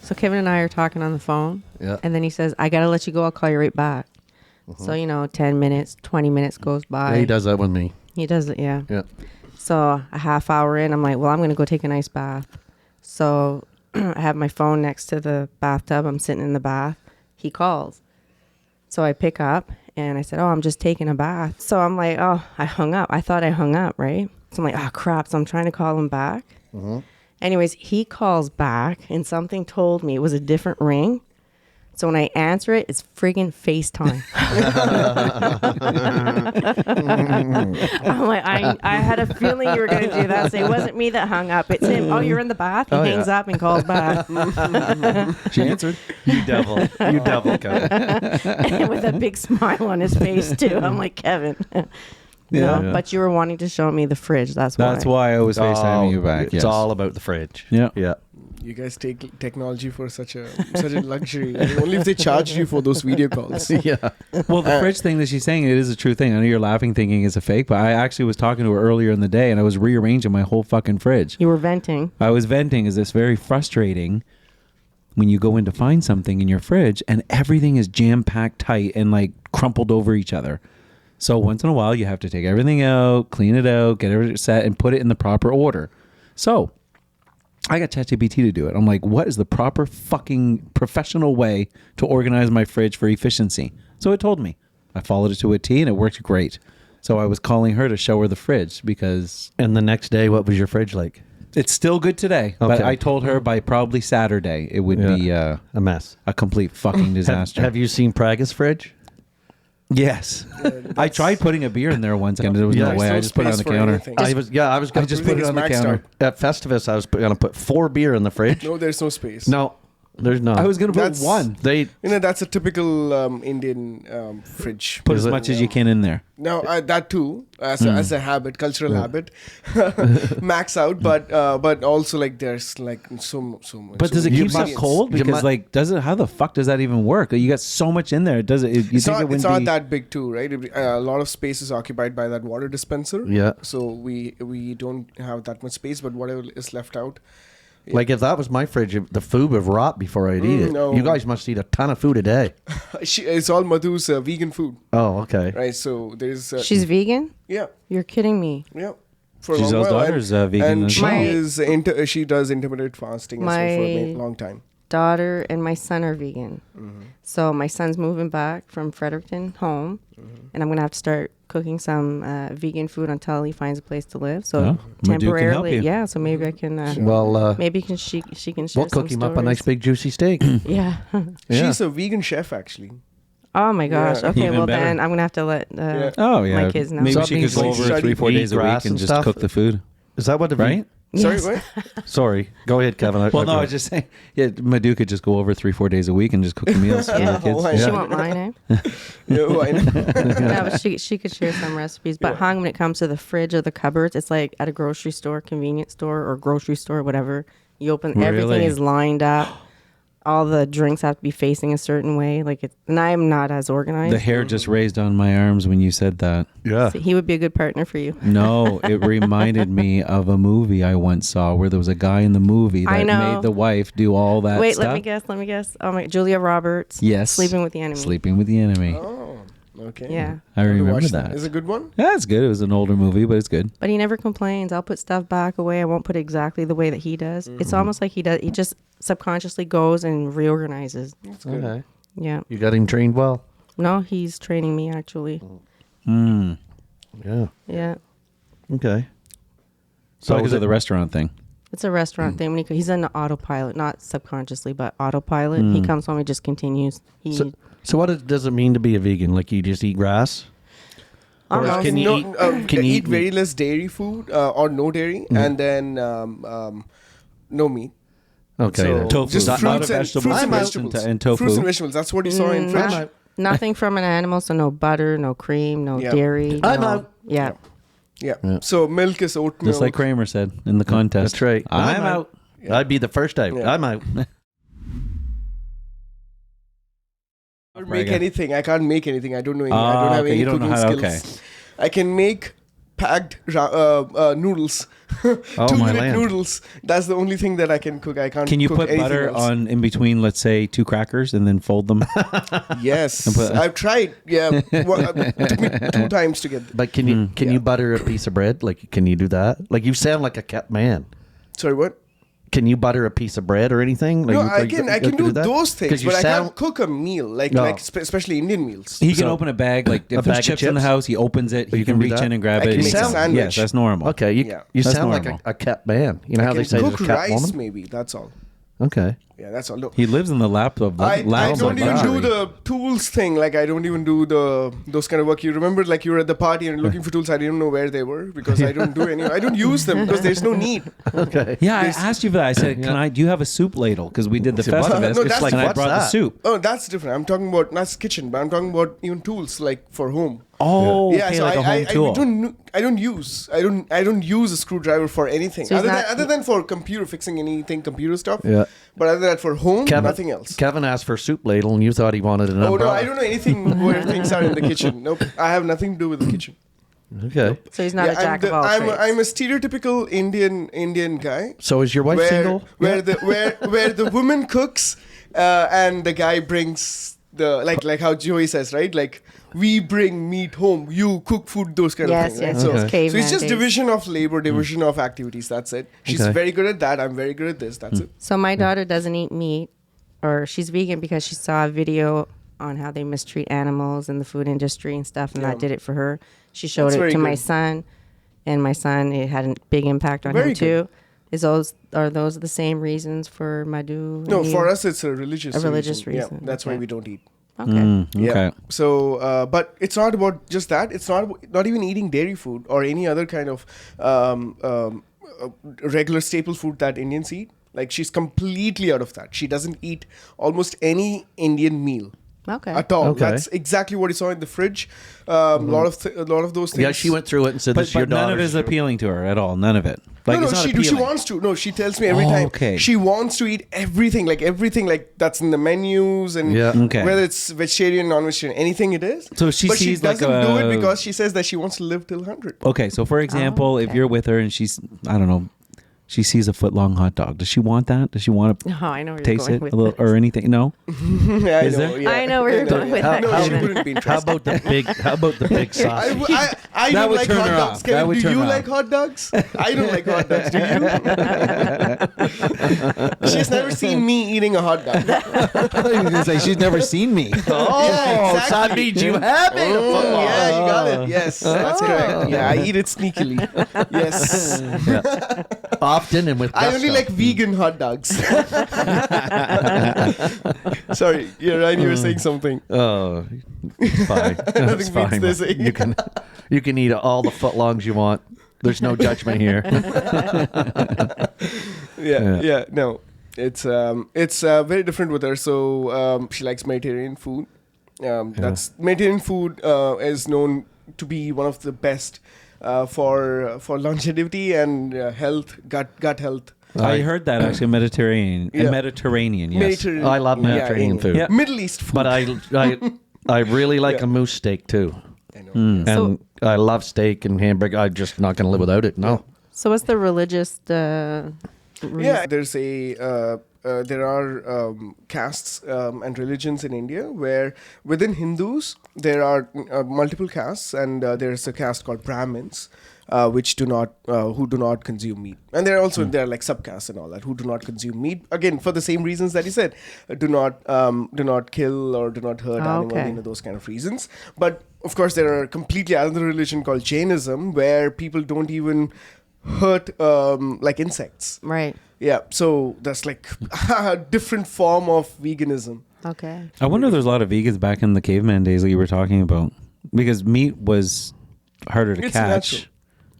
So Kevin and I are talking on the phone. Yeah. And then he says, I got to let you go. I'll call you right back. So, 10 minutes, 20 minutes goes by. Yeah, he does that with me. He does it, yeah. Yeah. So a half hour in, I'm like, well, I'm going to go take a nice bath. So I have my phone next to the bathtub. I'm sitting in the bath. He calls. So I pick up and I said, oh, I'm just taking a bath. So I'm like, oh, I hung up. I thought I hung up, right? So I'm like, oh, crap. So I'm trying to call him back. Anyways, he calls back and something told me it was a different ring. So when I answer it, it's friggin' FaceTime. I'm like, I had a feeling you were going to do that. So it wasn't me that hung up. It's him. Oh, you're in the bath? He hangs up and calls back. She answered. You devil. You devil, Kevin. With a big smile on his face, too. I'm like, Kevin. Yeah. No, but you were wanting to show me the fridge. That's why. That's why I was FaceTiming you back. It's all about the fridge. Yeah. Yeah. You guys take technology for such a luxury. I mean, only if they charged you for those video calls. Yeah. Well, the fridge thing that she's saying, it is a true thing. I know you're laughing thinking it's a fake, but I actually was talking to her earlier in the day and I was rearranging my whole fucking fridge. You were venting. I was venting. Is this very frustrating when you go in to find something in your fridge and everything is jam-packed tight and like crumpled over each other. So once in a while, you have to take everything out, clean it out, get everything set, and put it in the proper order. So I got ChatGPT to do it. I'm like, what is the proper fucking professional way to organize my fridge for efficiency? So it told me. I followed it to a T and it worked great. So I was calling her to show her the fridge because... And the next day, what was your fridge like? It's still good today. Okay. But I told her by probably Saturday, it would be a mess. A complete fucking disaster. Have you seen Praga's fridge? Yes. I tried putting a beer in there once and there was no way. I just put it on the counter. I was going to just put it on the counter. At Festivus, I was going to put 4 beer in the fridge. No, there's no space. No, there's not. I was going to put one. That's a typical Indian fridge. Put as much as you can in there. No, that too, as a habit, cultural habit, max out. But also like there's like so much. But does it keep stuff cold? Because like, how the fuck does that even work? You got so much in there. It's not that big too, right? A lot of space is occupied by that water dispenser. Yeah. So we don't have that much space, but whatever is left out. Like if that was my fridge, the food would rot before I'd eat it. No. You guys must eat a ton of food a day. It's all Madhu's vegan food. Oh, okay. Right, so there's... She's vegan? Yeah. You're kidding me. Yeah. For a Giselle's long while. daughter's vegan. And she does intermittent fasting as well for a long time. Daughter and my son are vegan. So my son's moving back from Fredericton home, and I'm going to have to start cooking some vegan food until he finds a place to live. So temporarily, yeah. So maybe I can. Maybe she can share. We'll cook him up a nice big juicy steak. Yeah. She's a vegan chef actually. Oh my gosh. Yeah. Okay, even well better. then I'm going to have to let my kids know. Maybe So she could go over 3-4 days a week and just cook the food. Is that what the right? Sorry, Yes. what? Sorry. Go ahead, Kevin. Well, no, I was just saying, Madhu could just go over 3-4 days a week and just cook the meals for the kids. why She not? won't mind, eh? No, I know. No, but she could share some recipes. But Hung, when it comes to the fridge or the cupboards, it's like at a grocery store, convenience store, or grocery store, whatever. You open, everything is lined up. All the drinks have to be facing a certain way. And I'm not as organized. The hair just raised on my arms when you said that. Yeah. So he would be a good partner for you. No, it reminded me of a movie I once saw where there was a guy in the movie that made the wife do all that Wait, stuff. let me guess. Oh my, Julia Roberts. Yes. Sleeping with the Enemy. Sleeping with the Enemy. Oh, okay. Yeah. I remember that. Is it a good one? Yeah, it's good. It was an older movie, but it's good. But he never complains. I'll put stuff back away. I won't put it exactly the way that he does. It's almost like he just subconsciously goes and reorganizes. That's good. Okay. Yeah. You got him trained well. No, he's training me actually. Yeah. Yeah. Okay. So is it the restaurant thing? It's a restaurant thing. When he's on autopilot, not subconsciously, but autopilot. He comes home and just continues. So what does it mean to be a vegan? Like you just eat grass? Can you eat very less dairy food or no dairy, and then no meat. Okay. So tofu. just Not fruits and vegetables vegetables. and tofu. Fruits and vegetables. That's what you saw in French. Nothing from an animal, so no butter, no cream, no dairy. I'm out. Yeah. Yeah. So milk is oat milk. Just like Kramer said in the contest. That's right. I'm out. Yeah. I'd be the first time. Yeah. I'm out. I can't make anything. I don't know. I don't have any cooking skills. I can make packed noodles. Oh, 2 my minute land. noodles. That's the only thing that I can cook. I can't. Can you cook put anything butter else. on in between, let's say, 2 crackers and then fold them? Yes, put- I've tried. Yeah, it took me 2 times to get. But can you butter a piece of bread? Like, can you do that? Like, you sound like a kept man. Sorry, what? Can you butter a piece of bread or anything? Like, No, you- I like, can. you I can do that? those 'Cause things, you but I sound- can't cook a meal No. especially Indian meals. He can So- open a bag. Like if A there's bag of chips in the chips? house, he opens it. He you can can do reach that? in and grab I it. can He make a can- sandwich. Yes, that's normal. Okay, you That's sound like normal. a kept man. You know I how can they say cook there's a kept rice, woman? maybe. That's all. Okay. Yeah, that's all. No. He lives in the lap of I laps don't of even luxury. do the tools thing. Like I don't even do those kind of work. You remember, like you were at the party and looking for tools. I didn't know where they were because I don't do any. I don't use them because there's no need. Okay. Yeah, I asked you for that. I said, "Can I? Do you have a soup ladle? Because we did the See, what? Festivus, No, that's- and I what's brought the that? soup. Oh, that's different. I'm talking about not kitchen, but I'm talking about even tools like for home. Oh, Yeah, okay, so like a home tool. I don't use a screwdriver for anything So he's not- other than for fixing anything computer stuff. Yeah. But other than that, for home, nothing else. Kevin asked for a soup ladle, and you thought he wanted an Oh no, umbrella. I don't know anything where things are in the kitchen. Nope, I have nothing to do with the kitchen. Okay. So he's not a jack of all trades. I'm a stereotypical Indian guy. So is your wife single? Where the woman cooks and the guy brings the like how Joey says, right? Like we bring meat home, you cook food, those kind Yes, of things. yes, right? So, yes. so Caveman it's just days. division of labor, division of activities. That's it. She's Okay. very good at that. I'm very good at this. That's it. So my daughter doesn't eat meat, or she's vegan because she saw a video on how they mistreat animals in the food industry and stuff, and that did it for her. She showed That's it very to my good. son, and my son, it had a big impact on Very him too. Are those the same reasons for Madhu? No, and you? for us it's a religious reason. Yeah, that's why Okay. we don't eat. Okay. Yeah. Okay. So, but it's not about just that. It's not even eating dairy food or any other kind of regular staple food that Indians eat. Like she's completely out of that. She doesn't eat almost any Indian meal Okay. at all. Okay. That's exactly what you saw in the fridge. A lot of those things. Yeah, she went through it and said, "This is your But none of daughter." it is appealing to her at all. None of it. Like, No, it's not she appealing. wants to. No, she tells me every Oh, time. okay. She wants to eat everything like that's in the menus and Yeah. Okay. whether it's vegetarian, non-vegetarian, anything it is. So she but sees she like doesn't do a- it because she says that she wants to live till 100. Okay, so for example, if okay. you're with her and she's, I don't know, she sees a foot-long hot dog. Does she want that? Does she want to Oh, I know where you're taste going it with a little this. or anything? No. Yeah, Is I know. there? Yeah. I know where you're going with How- that. No, she comment. wouldn't be How interested. about the big? How about the big sausage? I That don't would like turn hot her dogs. off. Kevin, That would do turn you her like off. hot dogs? I don't like hot dogs. Do you? She's never seen me eating a hot dog. I was gonna say she's never seen me. Oh, Yeah, exactly. that means you have it. Oh, yeah, you got it. Yes, that's correct. Yeah, I eat it sneakily. Yes. Often and with. I only gusto. like vegan hot dogs. Sorry, you're right. You were saying something. Oh, it's fine. It's Nothing beats fine. this, eh? You can eat all the footlongs you want. There's no judgment here. Yeah. No, it's very different with her. So she likes Mediterranean food. That's Mediterranean food is known to be one of the best for longevity and health, gut health. I heard that actually Mediterranean. Yeah. Mediterranean, yes. Mediterranean. I love Mediterranean food. Yeah. Middle East food. But I really like a moose steak too. I know. And So- I love steak and hamburger. I'm just not going to live without it. No. So what's the religious? Yeah, there are castes and religions in India where within Hindus there are multiple castes, and there's a caste called Brahmins, which do not consume meat, and there are like subcastes and all that who do not consume meat. Again, for the same reasons that you said, do not kill or do not hurt animals, okay. those kind of reasons. But of course, there are completely another religion called Jainism where people don't even hurt like insects. Right. Yeah, so that's like a different form of veganism. Okay. I wonder if there's a lot of vegans back in the caveman days that you were talking about. Because meat was harder to It's catch.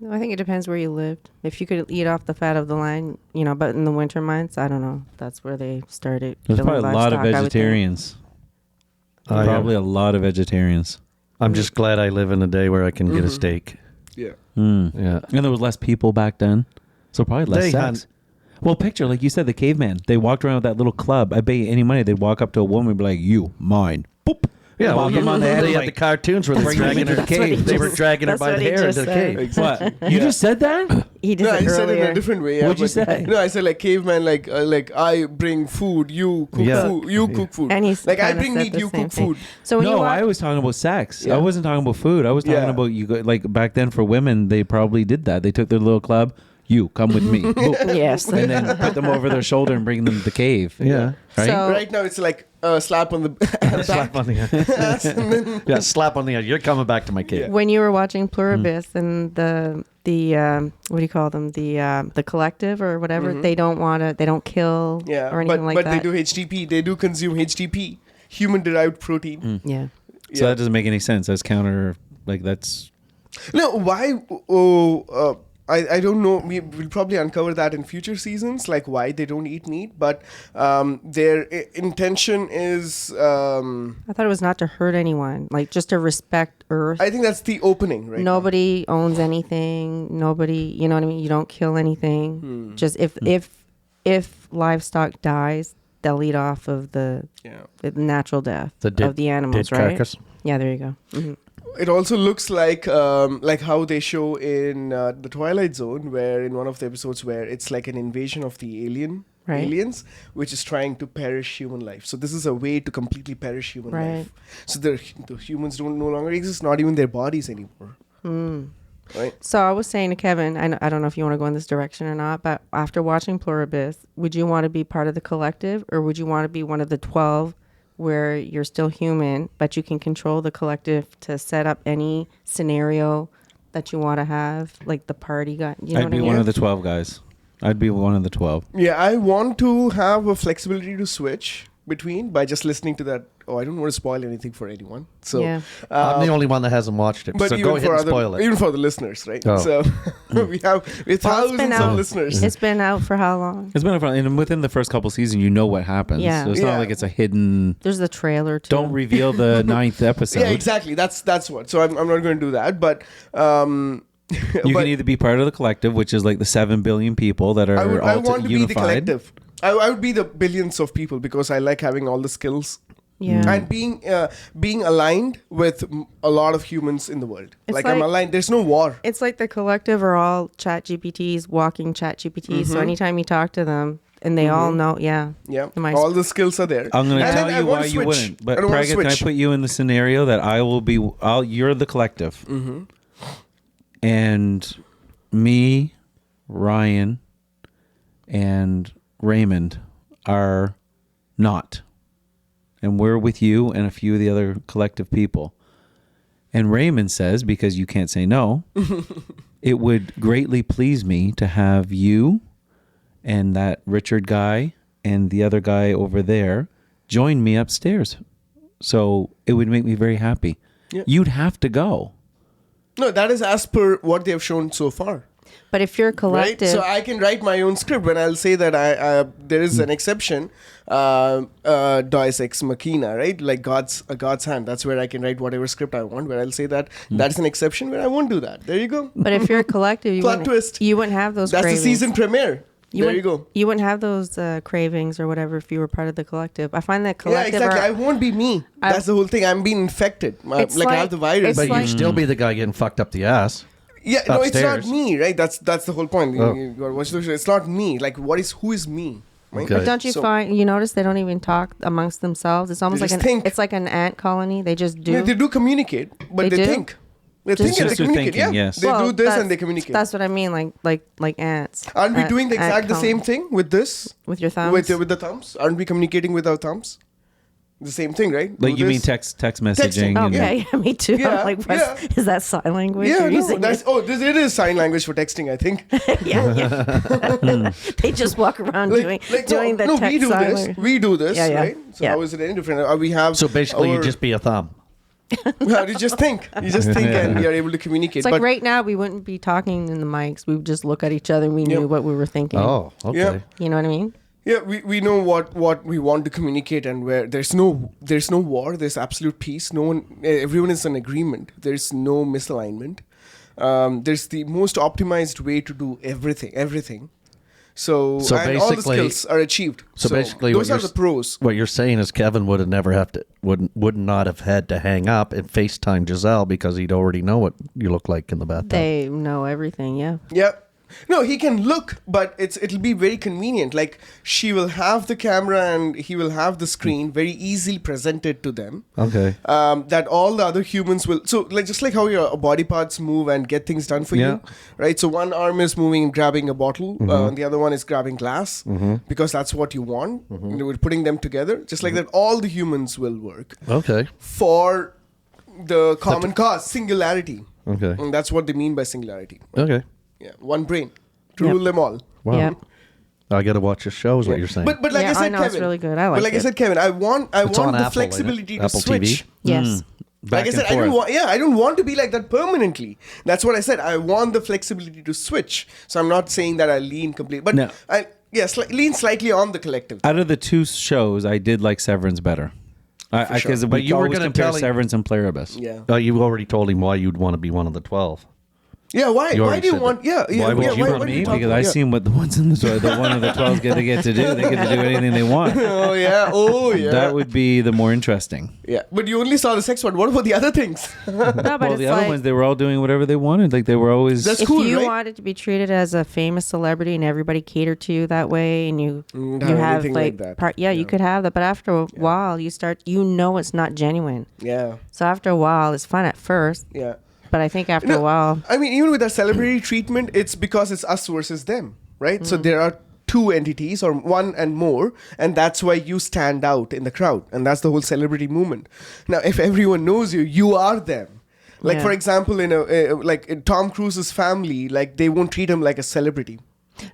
natural. I think it depends where you lived. If you could eat off the fat of the line, but in the winter months, I don't know. That's where they started. There's killing probably a lot of livestock, I would think. vegetarians. Probably a lot of vegetarians. I'm just glad I live in a day where I can get Mm-hmm. a steak. Yeah. Yeah. And there was less people back then. So probably less They sex. had- Well, picture, like you said, the caveman. They walked around with that little club. I bet you any money they'd walk up to a woman and be like, you, mine. Boop. Yeah, Pop them on the head. they had Like, the cartoons where they were bring them dragging into her. the cave. They were dragging her That's by what the he hair just into the said. cave. what? You just said that? He did No, it I said it in earlier. a different way. Yeah, What'd you but- say? No, I said like caveman, like I bring food, you cook Yeah. food, you cook food. And he's like I kinda bring said meat, the you same cook thing. food. So when you No, watch, I was talking about sex. Yeah. I wasn't talking about food. I was talking Yeah. about you go, like back then for women, they probably did that. They took their little club. You come with me. Boop. yes, And then put them over their shoulder and bring them to the cave. Yeah. Right? So- Right now it's like a slap on the back. Slap on the ass. Yeah, slap on the ass. You're coming back to my cave. when you were watching Pluribus and the what do you call them, the collective or whatever, they don't kill Yeah, or anything like but that. they do HTP. They do consume HTP, human derived protein. Yeah. So that doesn't make any sense. That's counter. Like that's. No, why? Oh, I don't know. We'll probably uncover that in future seasons, like why they don't eat meat. But their intention is, I thought it was not to hurt anyone, like just to respect Earth. I think that's the opening, right? Nobody owns anything. Nobody, you know what I mean? You don't kill anything. Just if livestock dies, they'll eat off of the natural death of the animals, dead right? carcass. Yeah, there you go. Mm-hmm. It also looks like how they show in the Twilight Zone, where in one of the episodes where it's like an invasion of the aliens, which is trying to perish human life. So this is a way to completely perish human life. So the humans don't no longer exist, not even their bodies anymore. Right? So I was saying to Kevin, I don't know if you want to go in this direction or not, but after watching Pluribus, would you want to be part of the collective, or would you want to be one of the 12 where you're still human, but you can control the collective to set up any scenario that you want to have, like the party guy? You know I'd what be I mean? one of the 12 guys. I'd be one of the 12. Yeah, I want to have a flexibility to switch between by just listening to that. Oh, I don't want to spoil anything for anyone. So Yeah. I'm the only one that hasn't watched it, but so even go ahead for and spoil it. even for the listeners, right? Oh. So we have thousands of out. listeners. It's been out for how long? It's been fun. And within the first couple seasons, you know what happens. Yeah. So it's Yeah. not like it's a hidden. There's the trailer too. Don't reveal the 9th episode. Yeah, exactly. That's what. So I'm not going to do that, but You can either be part of the collective, which is like the 7 billion people that are I all want to be the unified. collective. I would be the billions of people because I like having all the skills Yeah. and being aligned with a lot of humans in the world. It's Like I'm like- aligned. There's no war. It's like the collective are all chat GPTs, walking chat GPTs. So anytime you talk to them and they all know, yeah. Yeah, Am I- all the skills are there. I'm going to And tell then I you want why to you switch. wouldn't. But I don't want to Pragat, can I switch. put you in the scenario that I will be? You're the collective, and me, Ryan, and Raymond are not, and we're with you and a few of the other collective people. And Raymond says, because you can't say no, it would greatly please me to have you and that Richard guy and the other guy over there join me upstairs. So it would make me very happy. Yeah. You'd have to go. No, that is as per what they have shown so far. But if you're Right, collective, so I can write my own script when I'll say that there is an exception, Deus ex machina, right? Like God's hand. That's where I can write whatever script I want. Where I'll say that that's an exception where I won't do that. There you go. but if you're collective, Plot twist. you wouldn't have those That's cravings. the season premiere. There you wouldn't- go. You wouldn't have those cravings or whatever if you were part of the collective. I find that Yeah, collective exactly. I are, won't be me. That's the whole thing. I'm being infected. It's Like I like- have the virus. it's But like- you'd still be the guy getting fucked up the ass. Yeah, no, it's not upstairs. me, right? That's the whole point. Oh. You gotta watch the show. It's not me. Like, who is me? Right? Okay. but don't you So- find, you notice they don't even talk amongst themselves? It's almost They like just think. it's like an ant colony. They just do. Yeah, they do communicate, but They they do? think. They Just- think and they Just through communicate. thinking, Yeah, yes. they Well, do this that's- and they communicate. That's what I mean, like ants. Aren't we Ant- doing the ant exact the colony. same thing with this? With your thumbs? With the thumbs? Aren't we communicating with our thumbs? The same thing, right? Like Do you mean this. text messaging? Texting. and Okay, yeah, me too. Yeah, I'm like, yeah. is that sign language? Yeah, you're no, using? that's it is sign language for texting, I think. yeah. They just walk around doing the no, text we do sign this. language. We do this, Yeah, yeah. right? So Yeah. how is it any different? We have So basically, our- you'd just be a thumb. Well, you just think. You just think and you're able to communicate. It's like but right now we wouldn't be talking in the mics. We would just look at each other and we Yep. knew what we were thinking. Oh, okay. Yeah. You know what I mean? yeah, we know what we want to communicate and where there's no war, there's absolute peace. Everyone is in agreement. There's no misalignment. There's the most optimized way to do everything. So, So and all the basically- skills are achieved. So basically those what are you're the pros. What you're saying is Kevin would not have had to hang up and FaceTime Giselle because he'd already know what you look like in the bathtub. They know everything. Yeah. Yeah. No, he can look, but it'll be very convenient. Like she will have the camera and he will have the screen very easily presented to them. Okay. That all the other humans will. So like just like how your body parts move and get things done for Yeah. you, right? So one arm is moving and grabbing a bottle, and the other one is grabbing glass because that's what you want. And we're putting them together, just like that. All the humans will work Okay. for the common cause, singularity. Okay. And that's what they mean by singularity. Okay. Yeah, one brain to Yep. rule them all. Wow. Yeah. I got to watch your show is what Yeah. you're saying. But like Yeah, I said, I know, Kevin, it's really good. I but like like I it. said, Kevin, I want It's on the Apple, ain't it? flexibility to Apple switch. TV? Yes. Like I said, I don't want to be like that permanently. That's what I said. I want the flexibility to switch. So I'm not saying that I lean completely, but No. I lean slightly on the collective. Out of the two shows, I did like Severance better. Because sure. But we you were always gonna compare tell him- Severance and Pluribus. Yeah. You already told him why you'd want to be one of the 12. Yeah, why? You Why already do you said want? that. Yeah, yeah. Why would yeah, you want do Me, talk because about- I seen what the ones in the one of the 12 get to do. They get to do anything they want. Oh yeah, oh yeah. That would be the more interesting. Yeah, but you only saw the sex one. What about the other things? No, but Well, it's the other like, ones, they were all doing whatever they wanted. Like they were always. That's if cool, you right? wanted to be treated as a famous celebrity and everybody catered to you that way, and you Have you have anything like that. you could have that, but after a while, you know it's not genuine. Yeah, So after a while, it's fun at first, yeah. but I think after No, a while, I mean, even with our celebrity treatment, it's because it's us versus them, right? So there are two entities or one and more, and that's why you stand out in the crowd, and that's the whole celebrity movement. Now, if everyone knows you, you are them. Like Yeah. for example, in Tom Cruise's family, like they won't treat him like a celebrity.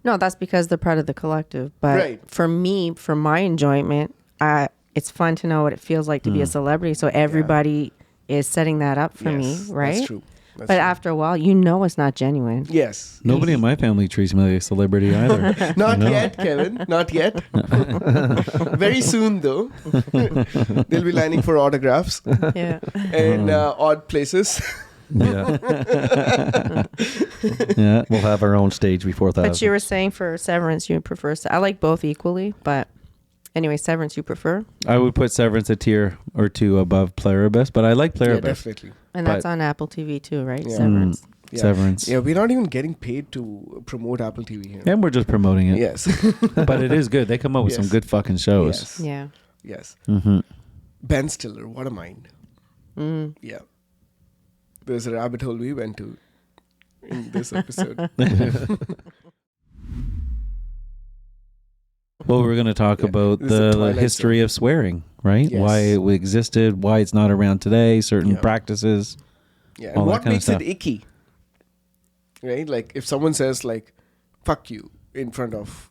no, that's because they're part of the collective. But Right. for me, for my enjoyment, it's fun to know what it feels like to be a celebrity. So everybody is setting that up for me, Yes, right? That's true. That's But true. after a while, you know it's not genuine. Yes. Nobody in my family treats me like a celebrity either. Not No. yet, Kevin. Not yet. Very soon, though. They'll be lining for autographs Yeah. in odd places. Yeah. Yeah. We'll have our own stage before that. But you were saying for Severance, you prefer. I like both equally, but anyway, Severance you prefer, I would put Severance a tier or two above Pluribus, but I like Yeah, Pluribus. definitely. and that's But- on Apple TV too, right? Yeah. Severance. Yeah. Severance. Yeah, we're not even getting paid to promote Apple TV here. And we're just promoting it. Yes. But it is good. They come up with some Yes. good fucking shows. Yes. Yeah. Yes. Mm-hmm. Ben Stiller, what a mind. Mm. Yeah. There's a rabbit hole we went to in this episode. Well, we're going to talk Yeah. about This is a the Twilight history of swearing, right? Yes. Why it existed, why it's not around today, certain Yeah. practices. Yeah. All And that what kind of makes it stuff. icky? Right? Like if someone says like fuck you in front of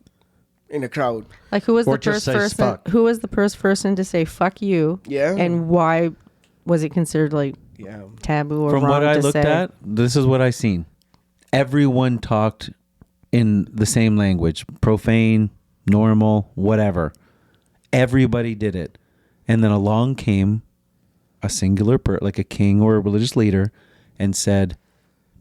in a crowd. Like who was Or the just first say person? fuck. Who was the first person to say "fuck you"? Yeah. And why was it considered like yeah. taboo or From wrong what I to looked say? at, this is what I seen. Everyone talked in the same language, profane, normal, whatever. Everybody did it. And then along came a singular like a king or a religious leader and said,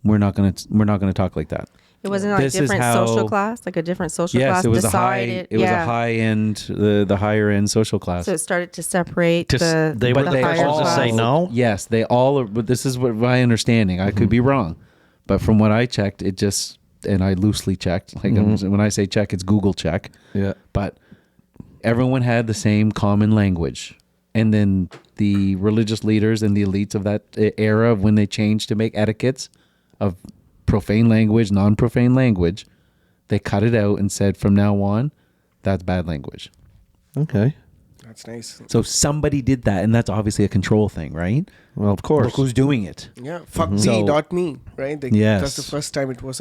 we're not going to talk like that. It wasn't like This is different how- social class, like a different social Yes, class it was decided. it was a high end, the higher end social class. So it started to separate Just- the they were the the higher first to class. say no? Yes, they all are. But this is what my understanding. I could be wrong, but from what I checked, it just and I loosely checked. Like when I say check, it's Google check. Yeah. But everyone had the same common language, and then the religious leaders and the elites of that era, when they changed to make etiquettes of profane language, non-profane language, they cut it out and said from now on, that's bad language. Okay. That's nice. So somebody did that, and that's obviously a control thing, right? Well, of course. Look who's doing it. Yeah. Fuck So- me, not me. Right? Yes. That's the first time it was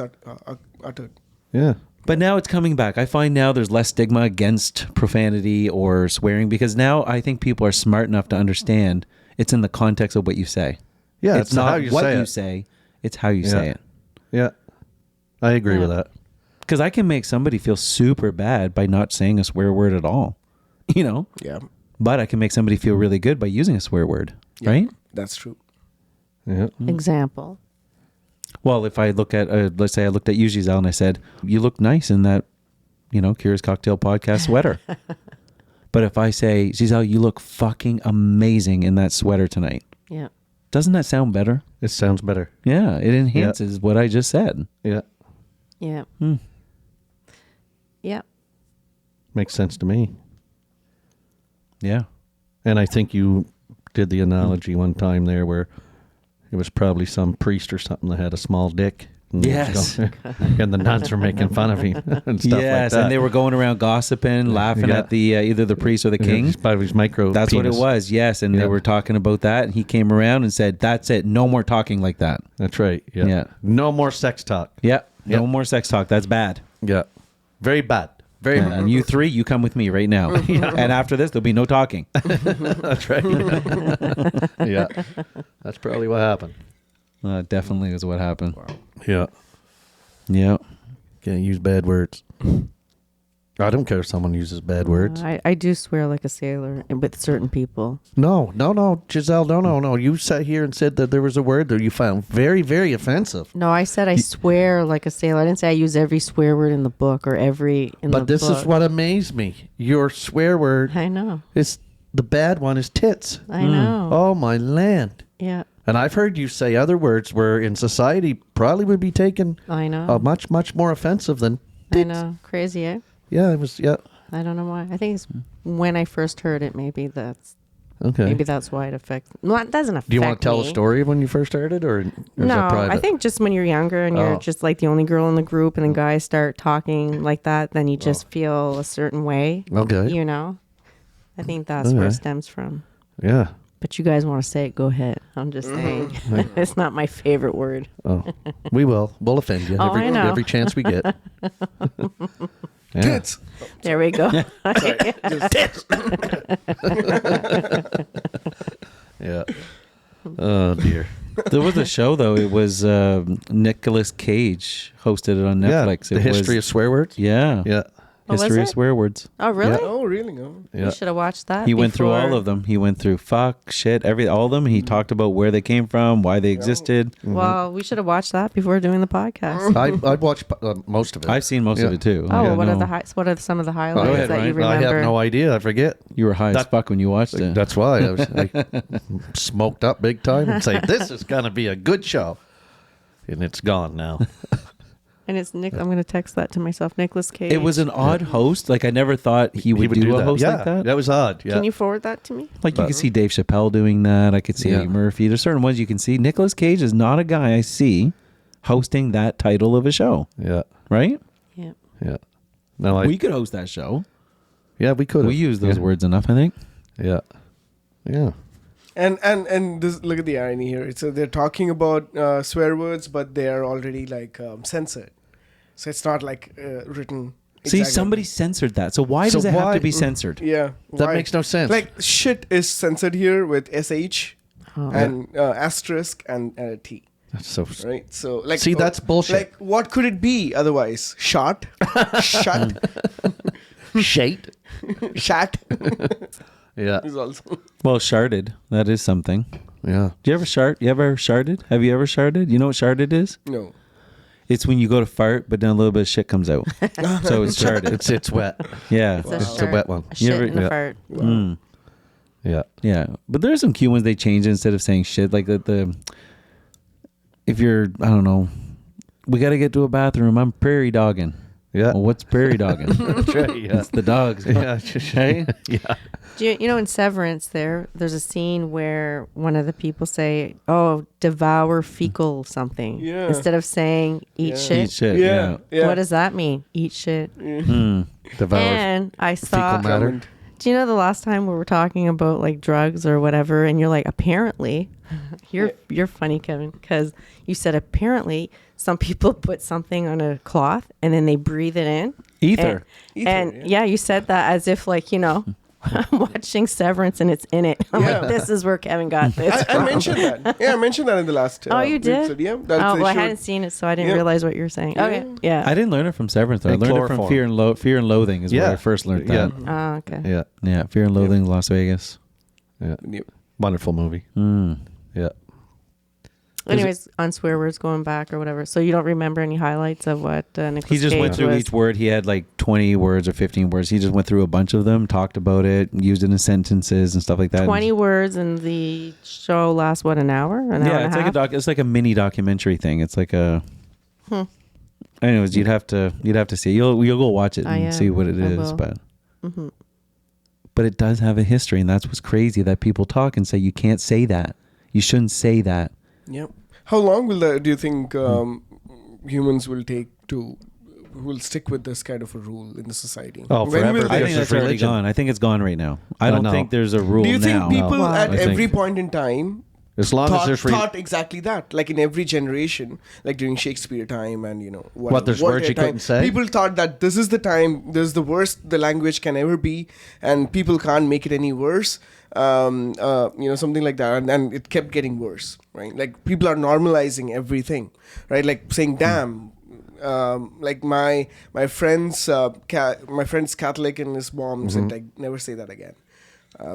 uttered. Yeah. But now it's coming back. I find now there's less stigma against profanity or swearing because now I think people are smart enough to understand it's in the context of what you say. Yeah. It's not how you what say you it. say, it's how you Yeah. say it. Yeah. I agree with that. Because I can make somebody feel super bad by not saying a swear word at all, you know? Yeah. But I can make somebody feel really good by using a swear word, Yeah. right? That's true. Yeah. Example. Well, if I look at, let's say I looked at you, Giselle, and I said, you look nice in that Curious Cocktail Podcast sweater. But if I say, Giselle, you look fucking amazing in that sweater tonight. Yeah. Doesn't that sound better? It sounds better. Yeah, it enhances what I just said. Yeah. Yeah. Yeah. Makes sense to me. Yeah. And I think you did the analogy one time there where it was probably some priest or something that had a small dick. And Yes. and the nuns were making fun of him and stuff like that. And they were going around gossiping, laughing at the either the priest or the king. His micro. That's penis. what it was. Yes, and they were talking about that, and he came around and said, "That's it. No more talking like that." That's right. Yeah. Yeah. No more sex talk. Yeah. No Yep. more sex talk. That's bad. Yeah. Very bad. Very Yeah, and you three, you come with me right now. And after this, there'll be no talking. That's right. Yeah. That's probably what happened. Definitely is what happened. Yeah. Yeah. Can't use bad words. I don't care if someone uses bad words. I do swear like a sailor with certain people. No, Giselle, no. You sat here and said that there was a word that you found very, very offensive. No, I said I swear like a sailor. I didn't say I use every swear word in the book or every in the But this book. is what amazed me. Your swear word I know. is the bad one is tits. I know. Oh my land. Yeah. And I've heard you say other words where in society probably would be taken I know. much, much more offensive than I tits. know. Crazy, eh? Yeah, it was. Yeah. I don't know why. I think it's when I first heard it. Maybe that's Okay. why it affects. No, it doesn't affect. Do you want to tell me. a story of when you first heard it, or is No, that private? I think just when you're younger and you're Oh. just like the only girl in the group, and then guys start talking like that, then you just feel a certain way. Okay. You know, I think that's where it Okay. stems from. Yeah. But you guys want to say it? Go ahead. I'm just saying, it's not my favorite word. Oh, we will. We'll offend you Oh, every I know. every chance we get. Yeah. Tits. There we go. Yeah. Oh dear. There was a show, though. It was Nicolas Cage hosted it on Netflix. Yeah. The history of swear words. Yeah. Yeah. Oh, was History of it? swear words. Oh, really? Oh, really? No. Yeah. We should have watched that. He went through all before. of them. He went through fuck, shit, all of them. He talked about where they came from, why they existed. Well, we should have watched that before doing the podcast. I've watched most of it. I've seen most of Yeah. it too. Oh, Yeah, what are no. the what are some of the highlights Go ahead, that you Ryan. remember? I have no idea. I forget. You were high as That- fuck when you watched it. That's why I smoked up big time and say this is gonna be a good show, and it's gone now. And it's Nick. I'm going to text that to myself. Nicolas Cage. It was an odd host. Like I never thought he would do a that. host Yeah, like that. that was odd. Yeah. Can you forward that to me? Like you could see Dave Chapelle doing that. I could see Yeah. Eddie Murphy. There's certain ones you can see. Nicolas Cage is not a guy I see hosting that title of a show, Yeah. right? Yeah. Yeah. No, We could host that show. yeah, we could. We use those words enough, I think. Yeah. Yeah. And this, look at the irony here. So they're talking about swear words, but they are already like censored. So it's not like written. See, exactly. somebody censored that. So why does it have to be censored? Yeah. That why? makes no sense. Like shit is censored here with sh Oh. and asterisk and a t. That's so. Right. So like See, that's bullshit. Like what could it be otherwise? Shot, shut, Shate. shat Yeah. is also. Well, sharded. That is something. Yeah. Do you ever shart? You ever sharded? Have you ever sharded? You know what sharded is? No. It's when you go to fart, but then a little bit of shit comes out. So it's sharded. It's wet. Yeah. It's a, It's a shirt, wet one. A shit ever- and a yeah. fart. Mm. Yeah. Yeah, but there's some cute ones they change instead of saying shit. Like the if you're, I don't know, we got to get to a bathroom. I'm prairie dogging. Yeah. Well, what's prairie dogging? That's right. Yeah. It's the dogs. Yeah. Hey? Yeah. Do you know in Severance there's a scene where one of the people say, "Oh, devour fecal something," Yeah. instead of saying "eat Yeah. shit." Eat shit. Yeah. Yeah. What does that mean? Eat shit. Mm. Devour And I saw. fecal matter. Do you know the last time we were talking about like drugs or whatever, and you're like, apparently, you're funny, Kevin, because you said apparently some people put something on a cloth and then they breathe it in. Ether. And yeah, you said that as if like, you know, I'm watching Severance and it's in it. I'm Yeah. like, this is where Kevin got this I from. mentioned that. Yeah, I mentioned that in the last. Oh, you did? episode. Yeah. That's Oh, the well, I issue. hadn't seen it, so I didn't Yeah. realize what you were saying. Okay, yeah. I didn't learn it from Severance. Though. I And learned it from chloroform. Fear and Loathing is where Yeah. I first learned Yeah. that. Oh, okay. Yeah. Yeah, Fear and Loathing, Las Vegas. Yeah. Yep. Wonderful movie. Mm. Yeah. Anyways, on swear words going back or whatever. So you don't remember any highlights of what Nicolas He just went Cage through was? each word. He had like 20 words or 15 words. He just went through a bunch of them, talked about it, used it in sentences and stuff like that. 20 words, and the show lasts what, an hour? An hour Yeah, and it's a like half? it's like a mini documentary thing. It's like a. Anyways, you'd have to see. You'll go watch it and see what it I is, will. but. But it does have a history, and that's what's crazy, that people talk and say you can't say that. You shouldn't say that. Yep. How long do you think humans will take to will stick with this kind of a rule in the society? Oh, When forever. will I they- think that's already religion. gone. I think it's gone right now. I don't no. think there's a rule do you think now. people No. at I think- every point in time As long as there's thought exactly that, like in every generation, like during Shakespeare time and What, there's words you couldn't say? people thought that this is the time, this is the worst the language can ever be, and people can't make it any worse, something like that, and it kept getting worse, right? Like people are normalizing everything, right? Like saying damn. Like my friend's my friend's Catholic, and his mom said like never say that again.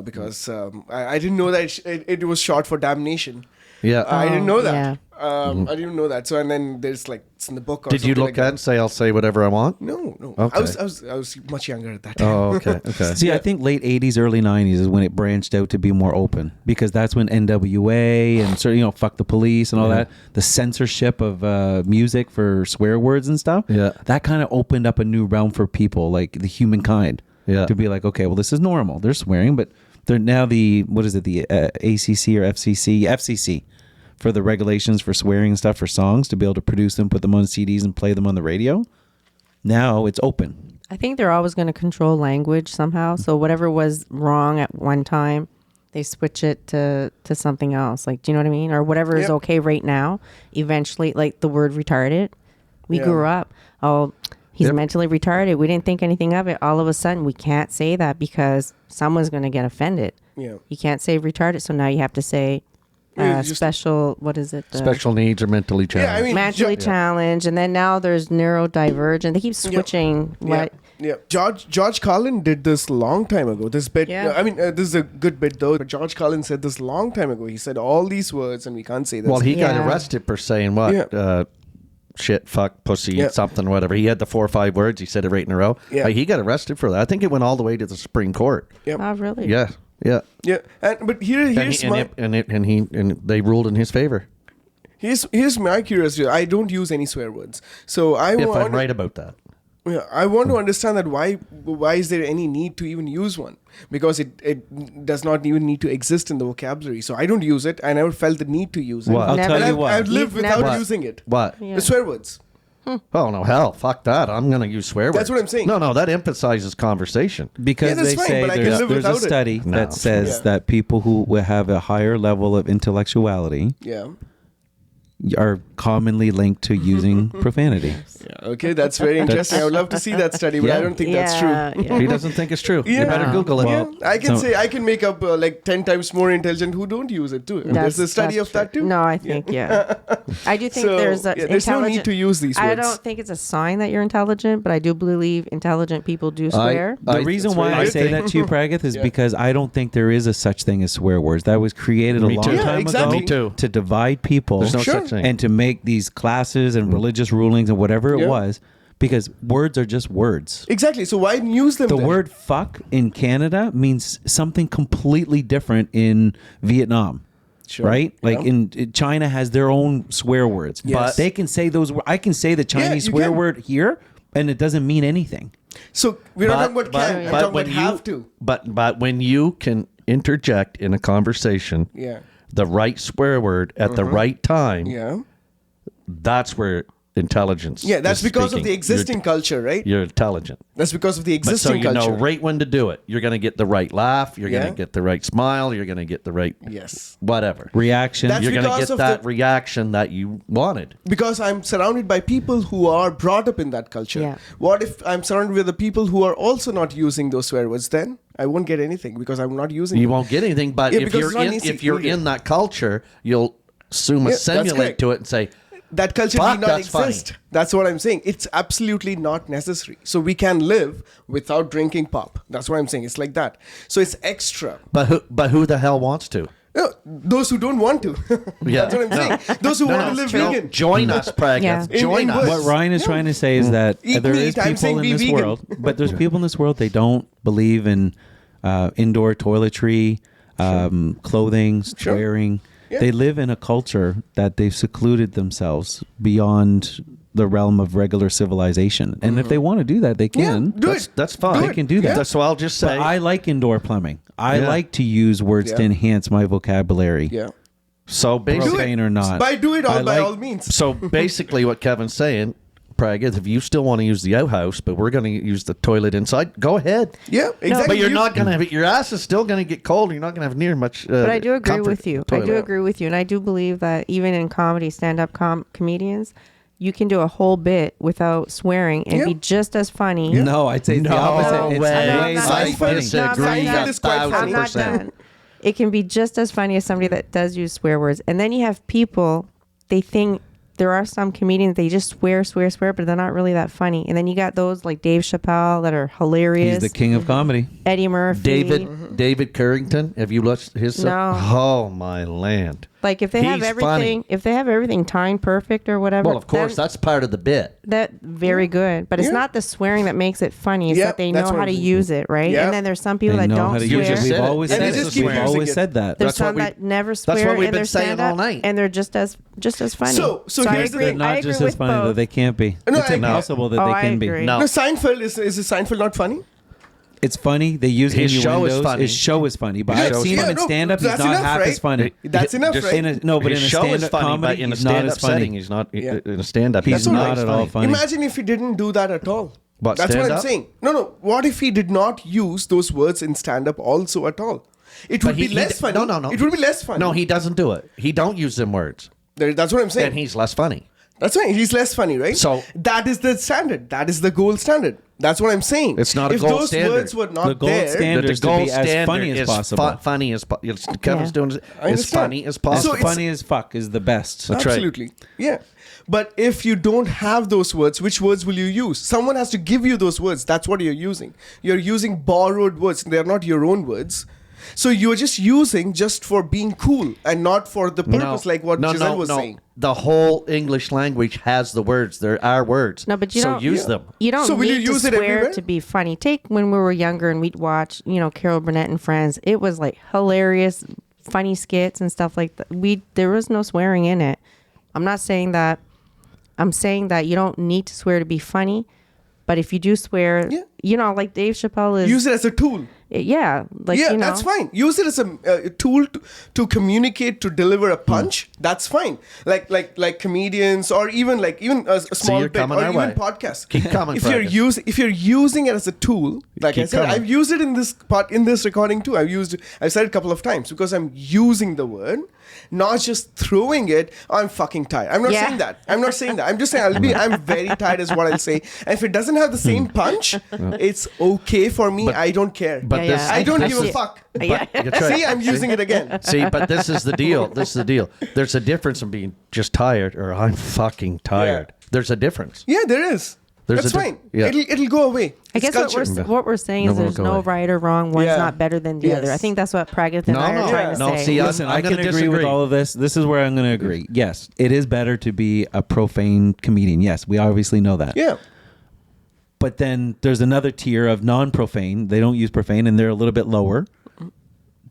Because I didn't know that it was short for damnation. Yeah. I didn't know that. yeah. I didn't know that. So and then there's like it's in the book. Or Did you something look like at it that. and say, I'll say whatever I want? No. Okay. I was much younger at that time. Oh, okay. Okay. See, I think late 80s, early 90s is when it branched out to be more open, because that's when NWA and sort of, fuck the police and all that, the censorship of music for swear words and stuff. Yeah. That kind of opened up a new realm for people, like the humankind. Yeah. To be like, okay, well, this is normal. They're swearing, but they're now the ACC or FCC for the regulations for swearing and stuff for songs, to be able to produce them, put them on CDs and play them on the radio. Now it's open. I think they're always going to control language somehow. So whatever was wrong at one time, they switch it to something else. Like, do you know what I mean? Or whatever is Yep. okay right now, eventually, like the word retarded. We Yeah. grew up, he's Yep. mentally retarded. We didn't think anything of it. All of a sudden, we can't say that because someone's going to get offended. Yeah. You can't say retarded, so now you have to say Yeah, just- special, what is it? Special needs or mentally challenged. Yeah, I mean, mentally Jo- challenged, and then now there's neurodivergent. They keep switching what. Yeah, George Carlin did this long time ago. This bit, Yeah. this is a good bit though. But George Carlin said this long time ago. He said all these words, and we can't say this. Well, he got Yeah. arrested for saying what? Yeah. Shit, fuck, pussy, Yeah. something, whatever. He had the 4 or 5 words. He said it right in a row. Yeah. He got arrested for that. I think it went all the way to the Supreme Court. Yep. Oh, really? Yeah. Yeah. Yeah, but here's And they ruled in his favor. here's my curiosity. I don't use any swear words, so I If want I'm right about that. Yeah, I want to understand that why is there any need to even use one? Because it does not even need to exist in the vocabulary. So I don't use it. I never felt the need to use it. What? I'll Never- tell And you I've, what. I've lived You've without never- using it. What? Yeah. The swear words. Oh, no, hell, fuck that. I'm going to use swear words. That's what I'm saying. No, that emphasizes conversation. Because Yeah, that's they fine, say but I can there's live a without it. study No. that says Yeah. that people who will have a higher level of intellectuality Yeah. are commonly linked to using profanity. Yeah. Okay, that's very interesting. I would love to see that study, but I don't think that's true. Yeah. He doesn't think it's true. You Yeah. better Google it. Yeah, I can So- say I can make up like 10 times more intelligent who don't use it too. There's a study that's of that true. too. No, I think I do think So, there's a there's no need intelligent- to use these words. I don't think it's a sign that you're intelligent, but I do believe intelligent people do swear. The reason that's why very I good say thing. that to you, Pragath, is Yeah. because I don't think there is a such thing as swear words. That was created a Me long too. Yeah, time exactly. ago Me too. to divide people There's no Sure. such thing. and to make these classes and religious rulings and whatever Yeah. it was, because words are just words. Exactly. So why use them The then? word fuck in Canada means something completely different in Vietnam. Sure. Right? Like Yeah. in China has their own swear words. Yes. But they can say those I can say the Chinese you swear can. word here and it doesn't mean anything. So we're not talking about can. I'm talking about when have to. But when you can interject in a conversation Yeah. the right swear word at the right time, Yeah. that's where intelligence. Yeah, that's is because of speaking. the existing culture, right? You're intelligent. That's because of the But so existing you culture. know right when to do it. You're going to get the right laugh. You're Yeah. going to get the right smile. You're going to get the right Yes. whatever. Reaction. That's You're going to because get of that the- reaction that you wanted. Because I'm surrounded by people who are brought up in that culture. Yeah. What if I'm surrounded with the people who are also not using those swear words? Then I won't get anything because I'm not using You them. won't get anything. But Yeah, if because you're it's not in, easy if you're either. in that culture, you'll assume Yeah, a that's simulate correct. to it and say, That culture Fuck, need not that's funny. exist. That's what I'm saying. It's absolutely not necessary. So we can live without drinking pop. That's what I'm saying. It's like that. So it's extra. but who the hell wants to? No, those who don't want to. Yeah. That's what I'm saying. Those who want to live vegan. Join us, Prague. Yeah. Join In us. words. What Ryan is trying to say is that Eat there meat, is I'm saying people in be this vegan. world, but there's people in this world, they don't believe in indoor toiletry, clothing, swearing. Yeah. They live in a culture that they've secluded themselves beyond the realm of regular civilization. And if they want to do that, they can. Do it. That's fine. Do They can do that. That's what I'll just say. But I like indoor plumbing. I Yeah. like to use words to Yeah. enhance my vocabulary. Yeah. so basically, Profane or not. Do it all I by like- all means. So basically, what Kevin's saying, Prague, is if you still want to use the outhouse, but we're going to use the toilet inside, go ahead. Yeah, exactly. But you're not going to have your ass is still going to get cold. You're not going to have near much. But I do agree comfort with you. I toilet. do agree with you, and I do believe that even in comedy, stand-up comedians, you can do a whole bit without swearing and Yeah. be just as funny. No, I'd say it's the No opposite. It's way. way No, less I funny. disagree Seinfeld is quite funny. I'm not 1,000%. done. It can be just as funny as somebody that does use swear words. And then you have people, they think there are some comedians, they just swear, but they're not really that funny. And then you got those like Dave Chapelle that are hilarious. He's the king of comedy. Eddie Murphy. David Carrington. Have you watched his stuff? No. Oh my land. Like if they have He's everything, funny. if they have everything timed perfect or whatever. Well, of course, then that's part of the bit. that very good. But it's Yeah. not the swearing that makes it funny. It's Yeah, that they that's know what how I'm to saying. use it, right? Yeah. And then there's some people They that know don't how to swear. use it. said We've it. always And said they it. just keep We've using always it. said that. There's That's what some we- that never that's swear what we've in been their saying all stand-up, night. and they're just as funny. So I here's the agree. thing. They're I not agree just as with funny, though. both. They can't be. No, It's I agree. impossible that Oh, they I can be. agree. No. No, Seinfeld is Seinfeld not funny? It's funny. They use His innuendos. show is funny. His show is funny, but His I've show is seen him funny. in stand-up. He's that's not enough, half right? as funny. That's enough, Just right? In a, no, but His in a show is stand-up funny, comedy, but in a he's not stand-up as funny. setting, he's not. Yeah. In a stand-up, He's he's not at all funny. Imagine if he didn't do that at all. What, That's what I'm stand-up? saying. No. What if he did not use those words in stand-up also at all? It would But be less funny. No. It would be less funny. No, he doesn't do it. He don't use them words. That's what I'm saying. Then he's less funny. That's right. He's less funny, right? So- that is the standard. That is the gold standard. That's what I'm saying. It's not a if gold those standard. words were not The gold there, standard is to be as funny as is possible. funny as Kevin's Yeah. doing I as understand. funny as So possible. As it's- funny as fuck is the best. That's right. absolutely, yeah. But if you don't have those words, which words will you use? Someone has to give you those words. That's what you're using. You're using borrowed words. They're not your own words. So you're just using just for being cool and not for the purpose, like what Giselle was saying. The whole English language has the words. There are words. No, but you so don't use yeah. them. You don't So will you need to use it swear everywhere? to be funny. Take when we were younger and we'd watch, Carol Burnett and Friends. It was like hilarious, funny skits and stuff like that. There was no swearing in it. I'm not saying that. I'm saying that you don't need to swear to be funny. But if you do swear, Yeah. like Dave Chapelle is. Use it as a tool. Yeah, like Yeah, that's fine. Use it as a tool to communicate, to deliver a punch. That's fine. Like comedians, or even a small you're bit, coming or our even way. podcasts. Keep coming, If you're using it as a tool, like I Keep said, coming. I've used it in this recording too. I've said it a couple of times because I'm using the word, not just throwing it. I'm fucking tired. I'm not Yeah. saying that. I'm not saying that. I'm just saying I'm very tired is what I'll say. And if it doesn't have the same punch, it's okay for me. I don't care. But Yeah, this, yeah. I don't this give a is- fuck. Yeah. That's right. See, I'm using it again. See, but this is the deal. This is the deal. There's a difference in being just tired or I'm fucking tired. Yeah. There's a difference. Yeah, there is. There's That's a di- fine. yeah. It'll go away. I It's guess what culture. we're saying is Never there's go no away. right or wrong. One's Yeah. not better than the Yes. other. I think that's what Pragathe and I No, are trying to no, say. see, Listen, I I'm can gonna agree with disagree. all of this. This is where I'm going to agree. Yes, it is better to be a profane comedian. Yes, we obviously know that. Yeah. But then there's another tier of non-profane. They don't use profane, and they're a little bit lower.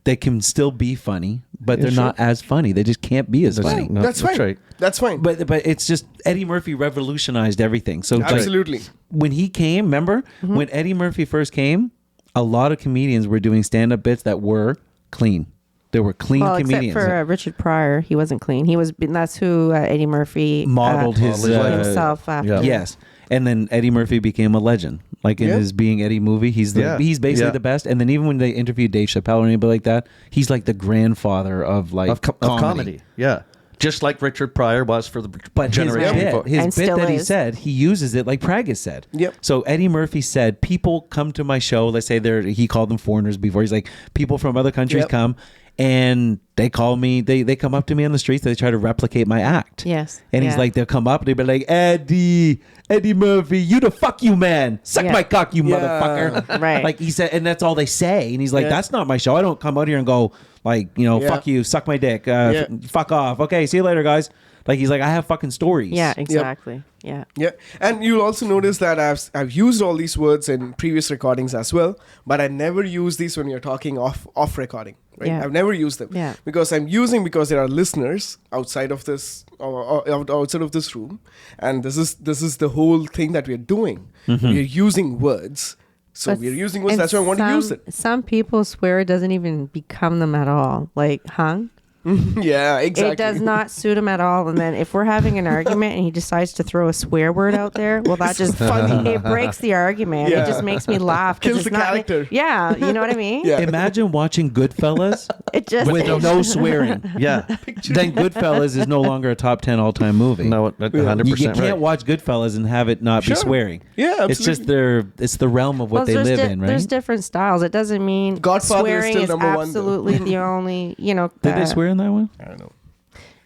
They can still be funny, but they're not as funny. They just can't be as funny. No, that's fine. right. That's fine. But it's just Eddie Murphy revolutionized everything. So like, Absolutely. when he came, remember when Eddie Murphy first came, a lot of comedians were doing stand-up bits that were clean. They were clean Well, comedians. except for Richard Pryor, he wasn't clean. That's who Eddie Murphy Modeled his himself after. yeah. Yes. And then Eddie Murphy became a legend. Like in Yeah. his Being Eddie movie, he's basically Yeah. the best. And then even when they interviewed Dave Chapelle or anybody like that, he's like the grandfather of like Of comedy. Yeah. Just like Richard Pryor was for the But his generation bit, before. his And bit still that he is. said, he uses it like Prague said. Yep. So Eddie Murphy said, people come to my show. Let's say he called them foreigners before. He's like, people from other countries Yep. come and they call me. They come up to me on the streets. They try to replicate my act. Yes. And he's Yeah. like, they'll come up and they'll be like, Eddie Murphy, you the fuck you man. Suck Yeah. my cock, you Yeah. motherfucker. Right. Like he said, and that's all they say. And he's like, Yeah. that's not my show. I don't come out here and go, Like, you know, Yeah. fuck you, suck my dick, Yeah. fuck off. Okay, see you later, guys. Like, he's like, I have fucking stories. Yeah, exactly. Yeah. Yeah, and you'll also notice that I've used all these words in previous recordings as well, but I never use these when you're talking off recording. Right? Yeah. I've never used them. Yeah. Because there are listeners outside of this or outside of this room, and this is the whole thing that we're doing. We're using words. So But we're using words. and That's why I want to use it. Some people swear it doesn't even become them at all. Like hung. Yeah, exactly. It does not suit him at all. And then if we're having an argument and he decides to throw a swear word out there, well, that just it breaks the argument. Yeah. It just makes me laugh. 'Cause Kills it's the not character. Yeah, you know what I mean? Yeah. Imagine watching Goodfellas It just with no swearing. Yeah. Then Goodfellas is no longer a top 10 all-time movie. No, 100% You can't right. watch Goodfellas and have it not Sure. be swearing. Yeah, It's just absolutely. it's the realm of what they live in, right? There's different styles. It doesn't mean Godfather is swearing still is number one, though. absolutely the only, Did they swear in that one? I don't know.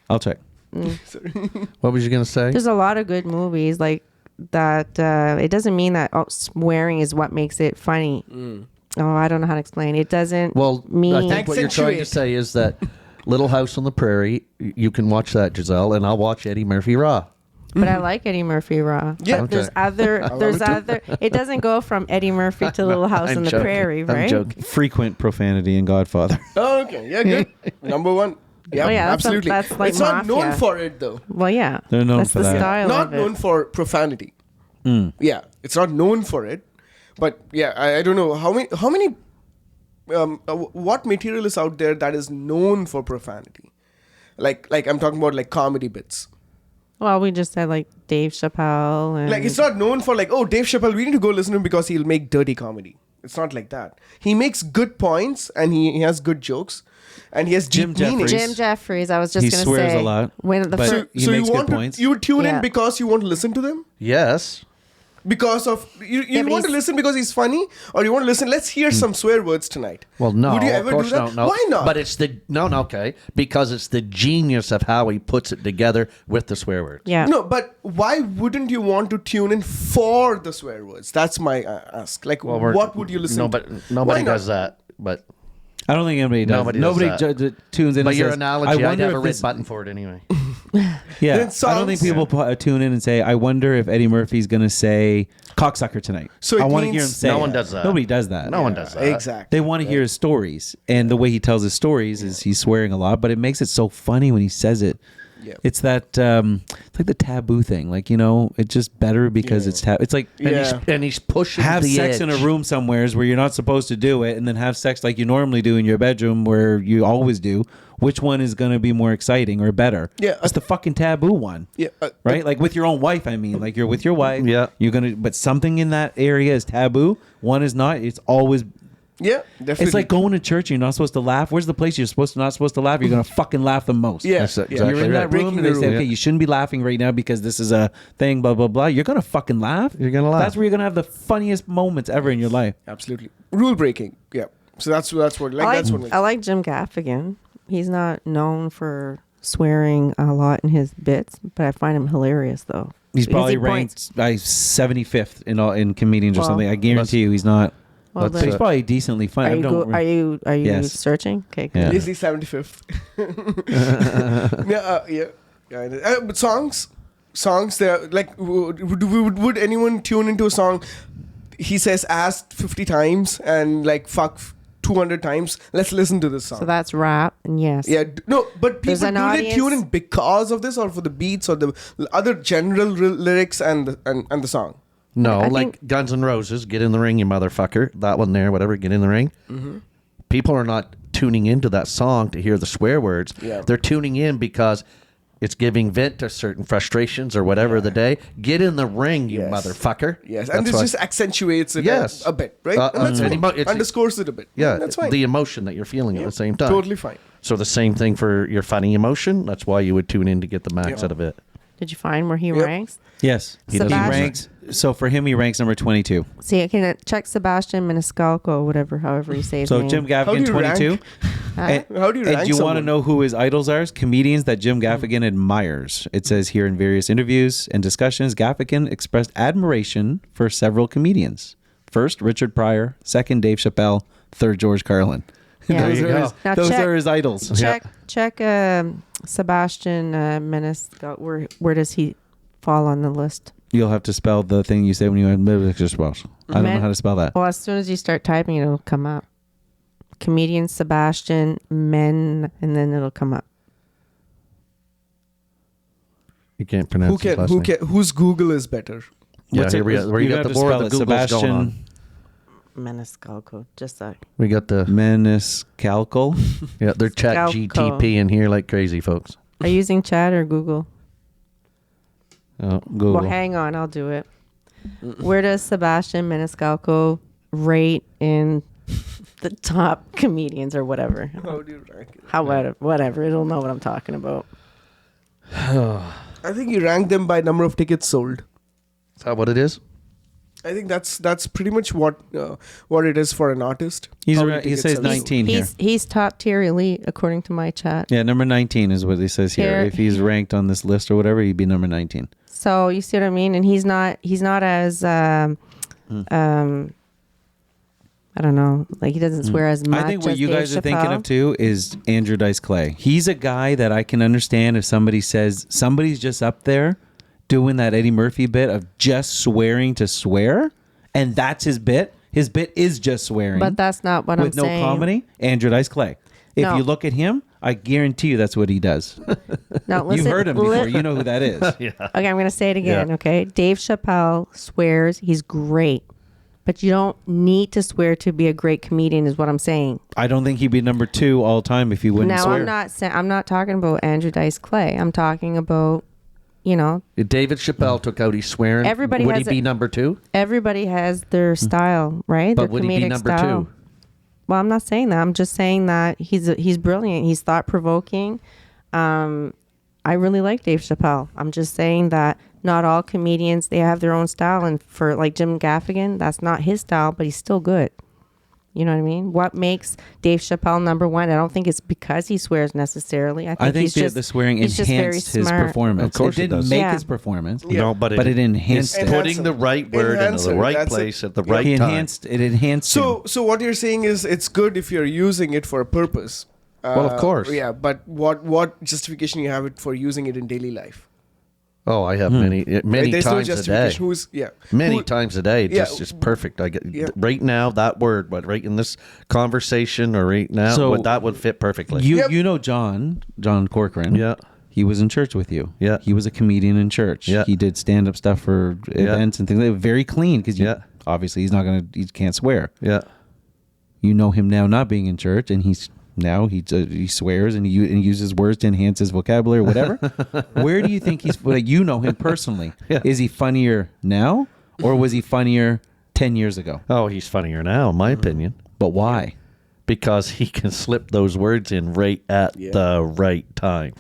I'll check. What was you going to say? There's a lot of good movies like that. It doesn't mean that swearing is what makes it funny. Oh, I don't know how to explain. It doesn't Well, mean. I think what you're trying to Accentuate. say is that Little House on the Prairie, you can watch that, Giselle, and I'll watch Eddie Murphy Raw. But I like Eddie Murphy Raw. Yeah. But there's Okay. other. love There's it too. other. It doesn't go from Eddie Murphy to Little House I'm on the joking. Prairie, right? I'm joking. Frequent profanity in Godfather. Oh, okay. Yeah, good. Number one. Yeah, Oh, yeah, that's absolutely. that's like it's not known mafia. for it though. Well, yeah. They're known That's for the that. style Not of it. known for profanity. Yeah, it's not known for it. But yeah, I don't know how many what material is out there that is known for profanity. Like I'm talking about like comedy bits. Well, we just said like Dave Chapelle and Like it's not known for like, oh, Dave Chapelle, we need to go listen to him because he'll make dirty comedy. It's not like that. He makes good points and he has good jokes and he has Jim deep meaning. Jeffries. Jim Jeffries. I was just He gonna swears say a lot, when the but- first. He So makes you good want points. to you tune Yeah. in because you want to listen to them? Yes. Because of you but want to he's- listen because he's funny, or you want to listen? Let's hear some swear words tonight. Well, no. Would you of ever course do that? No. Why not? But it's okay. Because it's the genius of how he puts it together with the swear words. Yeah. no. But why wouldn't you want to tune in for the swear words? That's my ask. Like, what would you listen? Nobody, to? nobody Why not? does that. But I don't think anybody does. Nobody does that. Tunes in. but and your says, analogy, I'd wonder have a if red this- button for it anyway. Yeah, Then I don't think songs- people tune in and say, "I wonder if Eddie Murphy's gonna say cocksucker tonight." So it I want to means- hear him say. No it. one does that. Nobody does that. No one does that. Exactly. They want to hear his stories, and the way he tells his stories is he's swearing a lot, but it makes it so funny when he says it. Yeah. It's that it's like the taboo thing, like it's just better because it's it's like And he's pushing have the sex edge. in a room somewheres where you're not supposed to do it, and then have sex like you normally do in your bedroom where you always do. Which one is going to be more exciting or better? Yeah, it's the fucking taboo one. Yeah, right. Like with your own wife, I mean, like you're with your wife. Yeah. you're gonna, but something in that area is taboo. One is not. It's always. Yeah, definitely. It's like going to church. You're not supposed to laugh. Where's the place you're not supposed to laugh? You're gonna fucking laugh the most. Yeah, That's yeah. exactly You're in that right. room and they say, okay, you shouldn't be laughing right now because this is a thing, blah, blah, blah. You're going to fucking laugh. You're gonna laugh. That's where you're going to have the funniest moments ever in your life. Absolutely rule breaking. Yeah. So that's what that's what makes I like Jim Gaffigan. He's not known for swearing a lot in his bits, but I find him hilarious though. He's Because probably he ranked by 75th in comedians or Well, something. I guarantee you he's not. Well, Let's So he's then, probably decently funny. are you are you Yes. searching? Okay. Yeah. Is he 75th? Yeah. But songs, they're like, would anyone tune into a song? He says asked 50 times and like fuck 200 times. Let's listen to this song. So that's rap, and yes. Yeah, no, but There's people an do they audience- tune in because of this or for the beats or the other general lyrics and the song? No, I like think- Guns N' Roses, get in the ring, you motherfucker. That one there, whatever, get in the ring. Mm-hmm. People are not tuning into that song to hear the swear words. Yeah. They're tuning in because it's giving vent to certain frustrations or whatever the day. Get in the ring, you Yes. motherfucker. Yes, That's and this why- just accentuates it Yes. a bit, right? Uh, And that's uh, fine. it's- Underscores it a bit. Yeah, That's fine. the emotion that you're feeling at the same time. Totally fine. So the same thing for your funny emotion. That's why you would tune in to get the max Yeah. out of it. Did you find where he Yep. ranks? Yes. He doesn't Sebastian- ranks. So for him, he ranks number 22. See, I can check Sebastian Maniscalco, however you say his So name. Jim How do Gaffigan, you 22. rank? Huh? How do you rank And do you want to someone? know who his idols are? Comedians that Jim Gaffigan admires. It says here in various interviews and discussions, Gaffigan expressed admiration for several comedians. First, Richard Pryor. Second, Dave Chapelle. Third, George Carlin. Yeah. There you go. Now those check- are his idols. Check Sebastian Maniscalco. Where does he fall on the list? You'll have to spell the thing you say when you had I don't know how to spell that. Well, as soon as you start typing, it'll come up. Comedian Sebastian Men, and then it'll come up. You can't pronounce his last name. Whose Google is better? Yeah, What's here it- we got, where you you got have the to more spell of the it. Google's going on. Sebastian Maniscalco. Just that. We got the Maniscalco. yeah, they're chat Scalco. GTP in here like crazy, folks. Are you using chat or Google? Oh, Google. Well, hang on. I'll do it. Where does Sebastian Maniscalco rate in the top comedians or whatever? How do you rank it? Whatever. It'll know what I'm talking about. I think you rank them by number of tickets sold. Is that what it is? I think that's pretty much what it is for an artist. He's How around, many he tickets says have 19 here. He's top tier elite according to my chat. Yeah, number 19 is what he says here. Here- If he's ranked on this list or whatever, he'd be number 19. So you see what I mean? And he's not as I don't know, like he doesn't swear as much. I think what as you Dave guys are thinking Chapelle. of too is Andrew Dice Clay. He's a guy that I can understand if somebody says somebody's just up there doing that Eddie Murphy bit of just swearing to swear, and that's his bit. His bit is just swearing. But that's not what I'm with no saying. comedy. Andrew Dice Clay. If No. you look at him, I guarantee you that's what he does. No, listen, You heard him before. You know who that is. Okay, I'm going to say it again, Yeah. okay? Dave Chapelle swears. He's great. But you don't need to swear to be a great comedian is what I'm saying. I don't think he'd be number 2 all time if he wouldn't Now, swear. I'm not talking about Andrew Dice Clay. I'm talking about, If David Chappelle took out his swearing, Everybody would he has be a- number 2? everybody has their style, right? But Their would he be comedic number style. 2? Well, I'm not saying that. I'm just saying that he's brilliant. He's thought provoking. I really like Dave Chapelle. I'm just saying that not all comedians, they have their own style. And for like Jim Gaffigan, that's not his style, but he's still good. You know what I mean? What makes Dave Chappelle number 1? I don't think it's because he swears necessarily. I think the, he's just, the swearing he's just very enhanced his smart. performance. Of course it it didn't does. make Yeah. his performance. Yeah. No, But it enhanced it's it. putting the right word into the Enhancer, right that's it. place at the Yeah. right He time. enhanced it. Enhanced him. So what you're saying is it's good if you're using it for a purpose. Well, of course. Yeah, but what justification you have it for using it in daily life? Oh, I have many Right? There's no times a day. justification. Many times a day. Yeah. Just perfect. I get Yeah. right now that word, but right in this conversation or right now, So that would fit perfectly. You know John Corcoran. Yeah. He was in church with you. Yeah. He was a comedian in church. Yeah. He did stand up stuff for events and things. They were very clean because Yeah. obviously he can't swear. Yeah. You know him now not being in church, and he swears and he uses words to enhance his vocabulary or whatever. Where do you think he's? Like, you know him personally. Yeah. Is he funnier now, or was he funnier 10 years ago? Oh, he's funnier now, in my opinion, But why? because he can slip those words in right at the right time.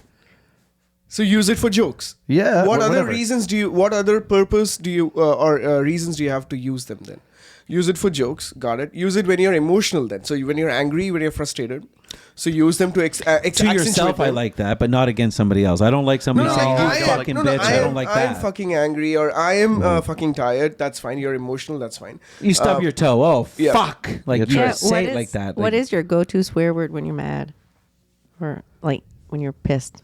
So use it for jokes. Yeah, What other whatever. reasons do you? What other purpose do you or reasons do you have to use them then? Use it for jokes. Got it. Use it when you're emotional then. So when you're angry, when you're frustrated. So use them to To yourself, I like that, but not against somebody else. I don't like somebody saying, "You fucking bitch." I don't like I am that. fucking angry or I am fucking tired. That's fine. You're emotional. That's fine. You stub your toe. Oh, yeah. fuck. Like, That's you right. say it like that. What Like, is your go-to swear word when you're mad? Or like when you're pissed?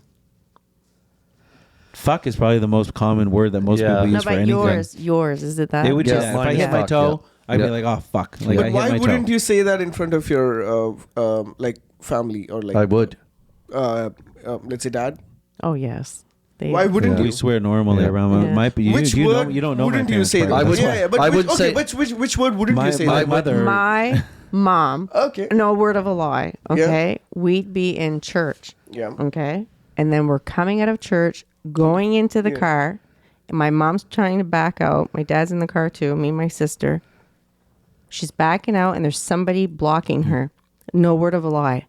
fuck is probably the most common word that most Yeah. people No, use for but anything. yours, is it that? It would Yeah, do that. If mine I is hit my fuck, toe, yeah. I'd Yeah. be like, oh, fuck. Like, I But hit why my wouldn't toe. you say that in front of your like family or like I would. let's say dad? Oh, yes. Why wouldn't We you? swear normally Yeah. around Yeah. my you, Which you, word know, you don't know wouldn't my you say parents' that? I would- private Yeah, but I would okay, say- which word wouldn't My- you say my that? mother- My mom, Okay. no word of a lie, okay? We'd be in church, Yeah. okay? And then we're coming out of church, going into the Yeah. car, and my mom's trying to back out. My dad's in the car too, me and my sister. She's backing out, and there's somebody blocking her. No word of a lie.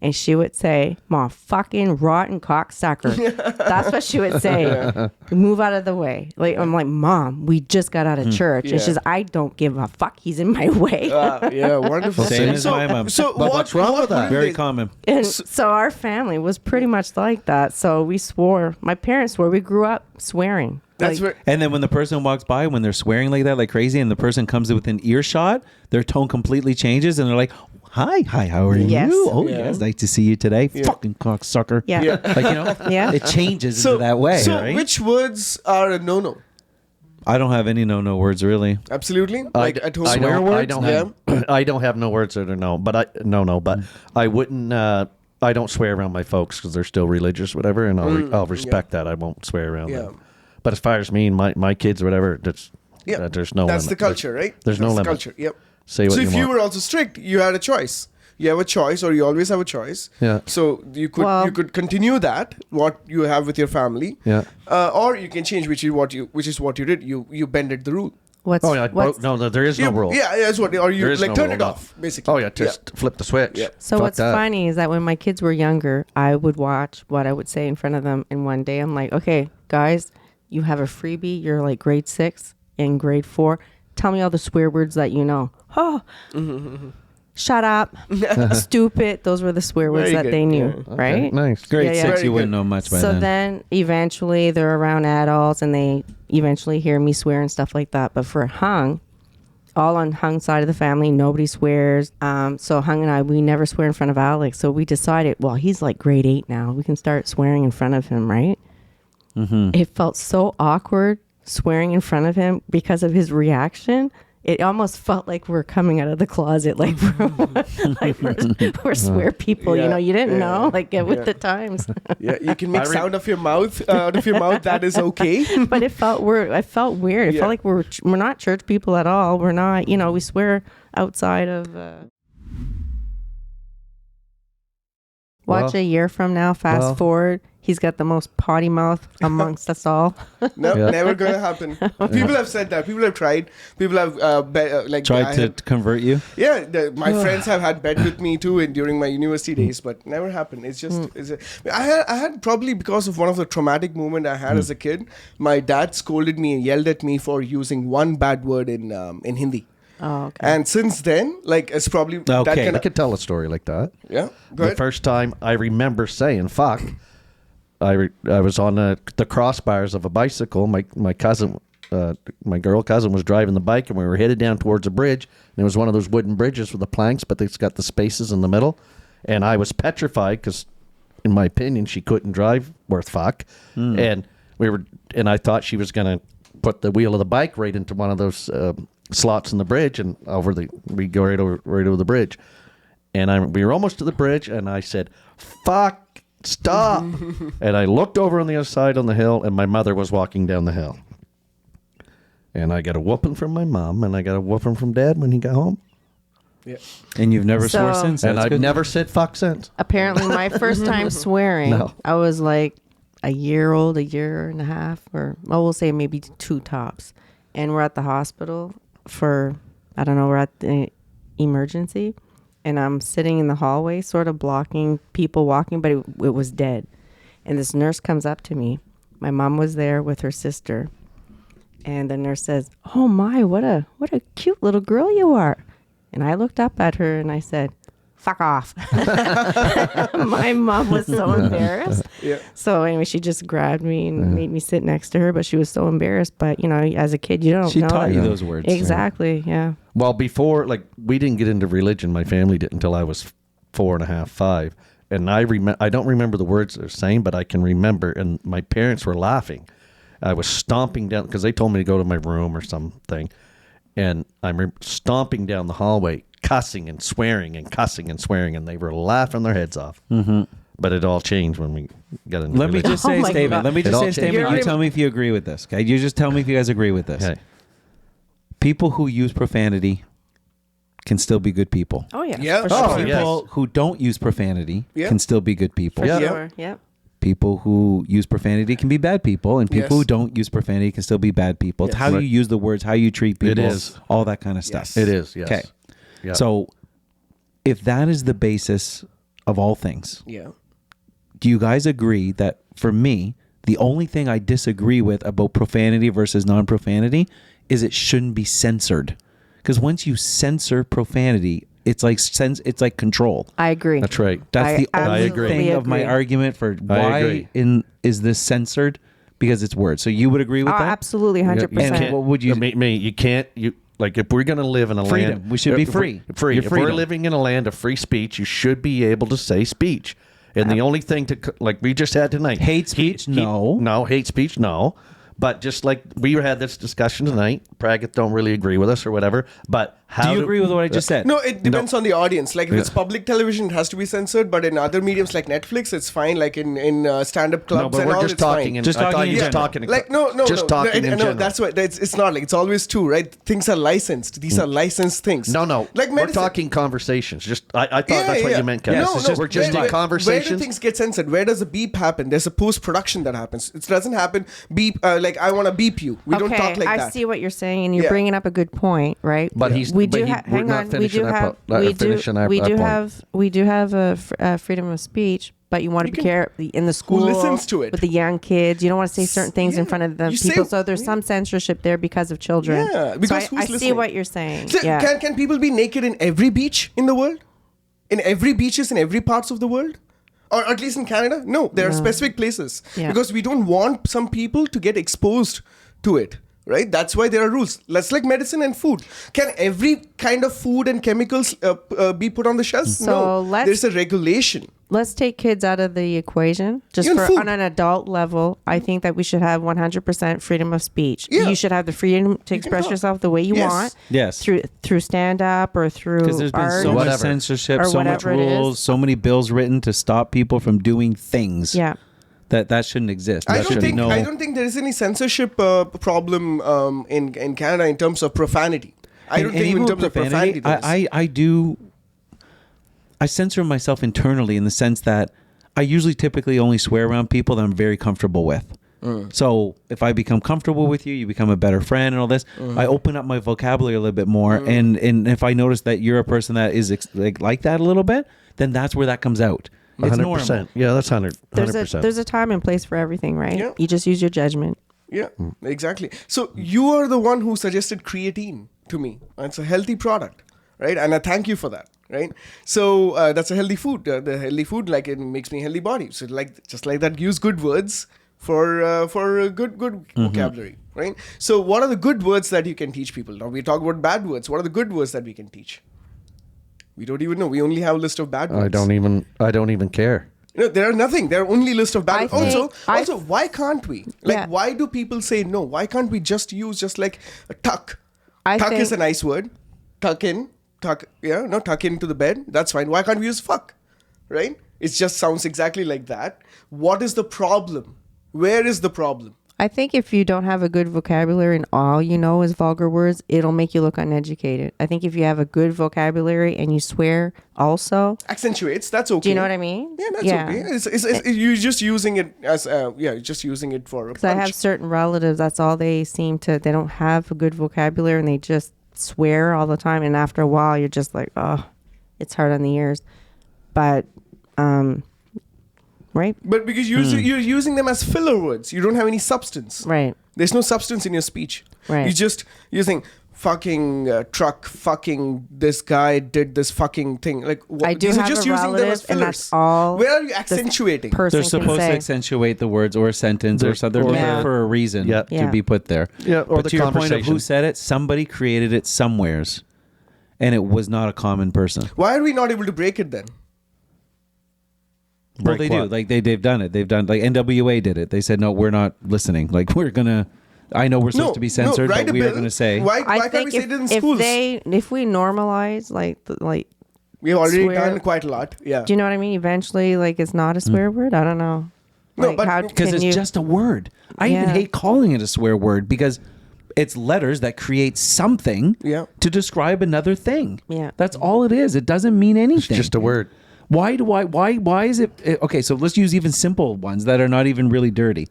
And she would say, "Ma, fucking rotten cocksucker." That's what she would say. Move out of the way. Like I'm like, "Mom, we just got out of church." Yeah. And she's, "I don't give a fuck. He's in my way." Yeah, wonderful. Same as my mom. So But what's wrong with that? Very common. And so our family was pretty much like that. So we swore. My parents swore. We grew up swearing. That's Like, where. And then when the person walks by, when they're swearing like that, like crazy, and the person comes within earshot, their tone completely changes, and they're like, Hi, how are Yes. you? Oh, Yeah. yes, nice to see you today. Yeah. Fucking cocksucker. Yeah. Like, you know, Yeah. it changes into that way, So right? which words are a no-no? I don't have any no words, really. Absolutely. Like at home. I Swear don't, words? I don't have no words that are no, but I wouldn't. I don't swear around my folks because they're still religious, whatever, and I'll respect that. I won't swear around them. But as far as me and my kids or whatever, there's no. That's limit. the culture, right? There's no That's the limit. culture. Yep. Say what so you if want. you were also strict, you had a choice. You have a choice, or you always have a choice. Yeah. So you could continue that what you have with your family. Yeah. Or you can change, which is what you did. You bended the rule. What's, no, there is no rule. Yeah, that's what. Or you There is like no turn rule, it no. off, basically. Oh yeah, just flip the switch. Yeah. So Fuck what's that. funny is that when my kids were younger, I would watch what I would say in front of them. And one day I'm like, okay, guys, you have a freebie. You're like grade 6 and grade 4. Tell me all the swear words that you know. Oh, shut up, stupid. Those were the swear words Very that good, they knew, yeah. right? Nice. Grade Yeah, yeah. 6, Very you wouldn't good. know much by So then. then eventually they're around adults and they eventually hear me swear and stuff like that. But for Hung, all on Hung's side of the family, nobody swears. So Hung and I, we never swear in front of Alex. So we decided, well, he's like grade 8 now. We can start swearing in front of him, right? Mm-hmm. It felt so awkward swearing in front of him because of his reaction. It almost felt like we're coming out of the closet, like we're swear people. Yeah, You know, you didn't yeah, know, like get with yeah. the times. Yeah, you can make sound of your mouth out of your mouth. That is okay. But it felt weird. It felt Yeah. like we're not church people at all. We're not. You know, we swear outside of. Watch Well, a year from now. Fast forward. He's got the most potty mouth amongst us all. No, Yeah. never gonna happen. People have said that. People have tried. People have Tried to convert you? Yeah, my friends have had bed with me too, during my university days, but never happened. It's just, I had probably because of one of the traumatic moment I had as a kid. My dad scolded me and yelled at me for using one bad word in Hindi. Oh, okay. And since then, like it's probably that Okay. kind I of, could tell a story like that. yeah. Go The ahead. first time I remember saying "fuck," I was on the crossbars of a bicycle. My cousin, my girl cousin, was driving the bike, and we were headed down towards a bridge. And it was one of those wooden bridges with the planks, but it's got the spaces in the middle. And I was petrified because, in my opinion, she couldn't drive worth fuck. And I thought she was gonna put the wheel of the bike right into one of those slots in the bridge, and we go right over the bridge. And we were almost to the bridge, and I said, "Fuck, stop!" And I looked over on the other side on the hill, and my mother was walking down the hill. And I got a whooping from my mom, and I got a whooping from Dad when he got home. Yeah. And you've never So- swore since? And That's I've good. never said fuck since. Apparently, my first time swearing, No. I was like a year old, a year and a half, or we'll say maybe 2 tops. And we're at the hospital for, I don't know, we're at the emergency. And I'm sitting in the hallway, sort of blocking people walking, but it was dead. And this nurse comes up to me. My mom was there with her sister. And the nurse says, "Oh my, what a cute little girl you are." And I looked up at her and I said, "Fuck off." My mom was so embarrassed. Yeah. So anyway, she just grabbed me and made me sit next to her, but she was so embarrassed. But you know, as a kid, you don't She know. taught that. you those words. Exactly. Yeah. Well, before, like, we didn't get into religion. My family didn't until I was 4.5, 5. And I don't remember the words they're saying, but I can remember. And my parents were laughing. I was stomping down because they told me to go to my room or something. And I'm stomping down the hallway, cussing and swearing and cussing and swearing. And they were laughing their heads off. Mm-hmm. But it all changed when we got into Let me religion. just say a Oh my statement. God. Let me It just all say a changed. statement. You You're- tell me if you agree with this. Okay, you just tell me if you guys agree with this. Okay. People who use profanity can still be good people. Oh yeah. Yeah. For Oh, sure. yeah. People who don't use profanity Yeah. can still be good people. For Yeah. sure. Yep. People who use profanity can be bad people, and people Yes. who don't use profanity can still be bad people. It's Yes. how Right. you use the words, how you treat people, It is. all that kind of stuff. Yes. It is, yes. Okay. Yeah. So, if that is the basis of all things, Yeah. do you guys agree that for me, the only thing I disagree with about profanity versus non-profanity is it shouldn't be censored? Because once you censor profanity, it's like control. I agree. That's right. That's I the only absolutely thing of my agree. argument for why agree. is this censored, because it's words. So you would agree with Oh, that? absolutely, 100%. And what would you? Me, you can't. Like if we're going to live in a Freedom. land, We should be if we're- free. Free. Your If we're freedom. living in a land of free speech, you should be able to say speech. And the only thing like we just had tonight, Hate speech? No. hate speech, no. But just like we had this discussion tonight, Praggett don't really agree with us or whatever. But how Do you agree with what I just said? No, it depends on the audience. Like if it's public television, it has to be censored. But in other mediums like Netflix, it's fine. Like in stand-up clubs No, but and we're all, just it's talking. fine. In, Just I thought talking you in were general. talking. Like no, just talking in no, general. that's what it's not like. It's always true, right? Things are licensed. These are licensed things. No. Like we're medicine. talking conversations. Just I thought that's what you meant, Kevin. Yes, it's just- we're just in where do conversations. things get censored? Where does a beep happen? There's a post-production that happens. It doesn't happen. Beep. Like I want to beep you. We don't talk like I that. see what you're saying, and you're Yeah. bringing up a good point, right? But he's- we but do he- ha- we're hang not on. We finishing do our have po- we finishing our do point. we do have a freedom of speech, but you want to be careful in the school. listens to it? with the young kids? You don't want to say certain things in Yeah. front of the You people. say- So there's some censorship there because of children. Yeah, because so who's I see listening? what you're saying. So yeah. can people be naked in every beach in the world? In every beaches in every parts of the world? Or at least in Canada? No, there are specific places. Yeah. Because we don't want some people to get exposed to it. Right? That's why there are rules. That's like medicine and food. Can every kind of food and chemicals be put on the shelves? So no. let's- There's a regulation. Let's take kids out of the equation. Just Even for food. on an adult level, I think that we should have 100% freedom of speech. Yeah. You should have the freedom to express talk. yourself the way you Yes. want. Yes. Through stand up or through Because there's been art. so much Whatever. censorship, Or so much whatever it is. rules, so many bills written to stop people from doing things. Yeah. That shouldn't exist. I There don't should be think no. I don't think there is any censorship problem in Canada in terms of profanity. I don't And think even in with terms of profanity. there is. I do. I censor myself internally in the sense that I usually typically only swear around people that I'm very comfortable with. So if I become comfortable with you, you become a better friend and all this. I open up my vocabulary a little bit more, and if I notice that you're a person that is like that a little bit, then that's where that comes out. It's 100%. normal. Yeah, that's 100%. There's a time and place for everything, right? Yeah. You just use your judgment. Yeah, exactly. So you are the one who suggested creatine to me. It's a healthy product, right? And I thank you for that, right? So that's a healthy food. The healthy food, like it makes me a healthy body. So like just like that, use good words for a good vocabulary, right? So what are the good words that you can teach people? Now we talk about bad words. What are the good words that we can teach? We don't even know. We only have a list of bad words. I don't even care. There are nothing. There are only list of bad. I think- Also, why can't we? Like, Yeah. why do people say no? Why can't we just use just like a tuck? I Tuck is think- a nice word. Tuck in, tuck. Yeah, no, tuck into the bed. That's fine. Why can't we use fuck? Right? It just sounds exactly like that. What is the problem? Where is the problem? I think if you don't have a good vocabulary and all you know is vulgar words, it'll make you look uneducated. I think if you have a good vocabulary and you swear also, Accentuates. That's okay. do you know what I mean? Yeah, that's okay. It's, you're just using it as just using it for a Because I punch. have certain relatives, that's all they they don't have a good vocabulary and they just swear all the time. And after a while, you're just like, oh, it's hard on the ears. But, right? But because you're using them as filler words, you don't have any substance. Right. There's no substance in your speech. Right. You're just using fucking truck, fucking this guy did this fucking thing. Like I do these have are just a using them as relative, and fillers. that's all Where are you this accentuating? person They're can supposed to say. accentuate the words or a sentence or something. They're Yeah. there for a reason Yep. to Yeah. be put there. Yeah, or but the to your point of who conversation. said it, somebody created it somewheres, and it was not a common person. Why are we not able to break it then? Well, Break they do. what? Like they've done it. They've done like NWA did it. They said no, we're not listening. Like we're gonna. I know we're supposed to be censored, write but a we are bill. going to say. Why I can't we think say it in if schools? if we normalize like We've already swear- done quite a lot. Yeah. do you know what I mean? Eventually, like it's not a swear word. I don't know. No, Like, but- how Because can it's you- just a word. I even Yeah. hate calling it a swear word because it's letters that create something Yeah. to describe another thing. Yeah. That's all it is. It doesn't mean anything. Just a word. Why is it okay, so let's use even simple ones that are not even really dirty.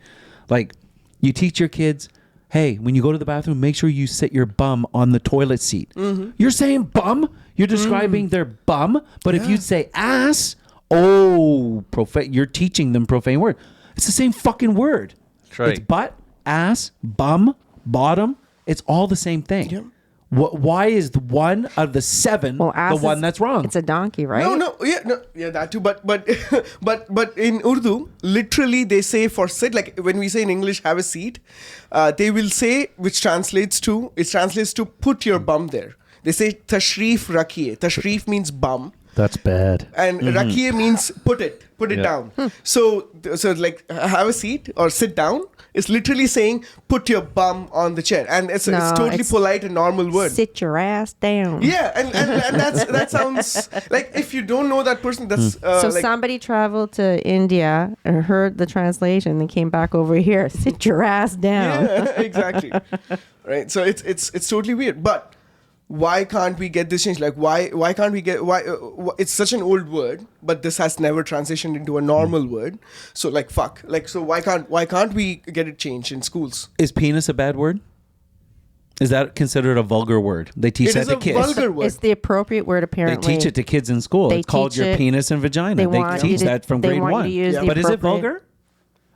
Like you teach your kids, hey, when you go to the bathroom, make sure you sit your bum on the toilet seat. You're saying bum? You're describing their bum, but if you say ass, you're teaching them profane word. It's the same fucking word. That's right. It's butt, ass, bum, bottom. It's all the same thing. Yeah. Why is the one of the 7 ass the one is- that's wrong? It's a donkey, right? Yeah, that too. But but in Urdu, literally they say for sit, like when we say in English have a seat, they will say, which translates to put your bum there. They say tashrif rakhiye. Tashrif means bum. That's bad. And rakhiye means put it down. So like have a seat or sit down. It's literally saying put your bum on the chair, and it's totally polite and normal word. Sit your ass down. Yeah, and that sounds like, if you don't know that person, that's So somebody traveled to India and heard the translation and came back over here. Sit your ass down. Yeah, exactly. Right. So it's totally weird. But why can't we get this changed? Like why can't we get it's such an old word, but this has never transitioned into a normal word. So like fuck. Like so why can't we get it changed in schools? Is penis a bad word? Is that considered a vulgar word? They teach It that is to a kids. vulgar word. It's the appropriate word, They apparently. teach it to kids in school. They It's called teach your it- penis and vagina. they They want you teach to- that from they grade want you 1. to use the But is it appropriate- vulgar?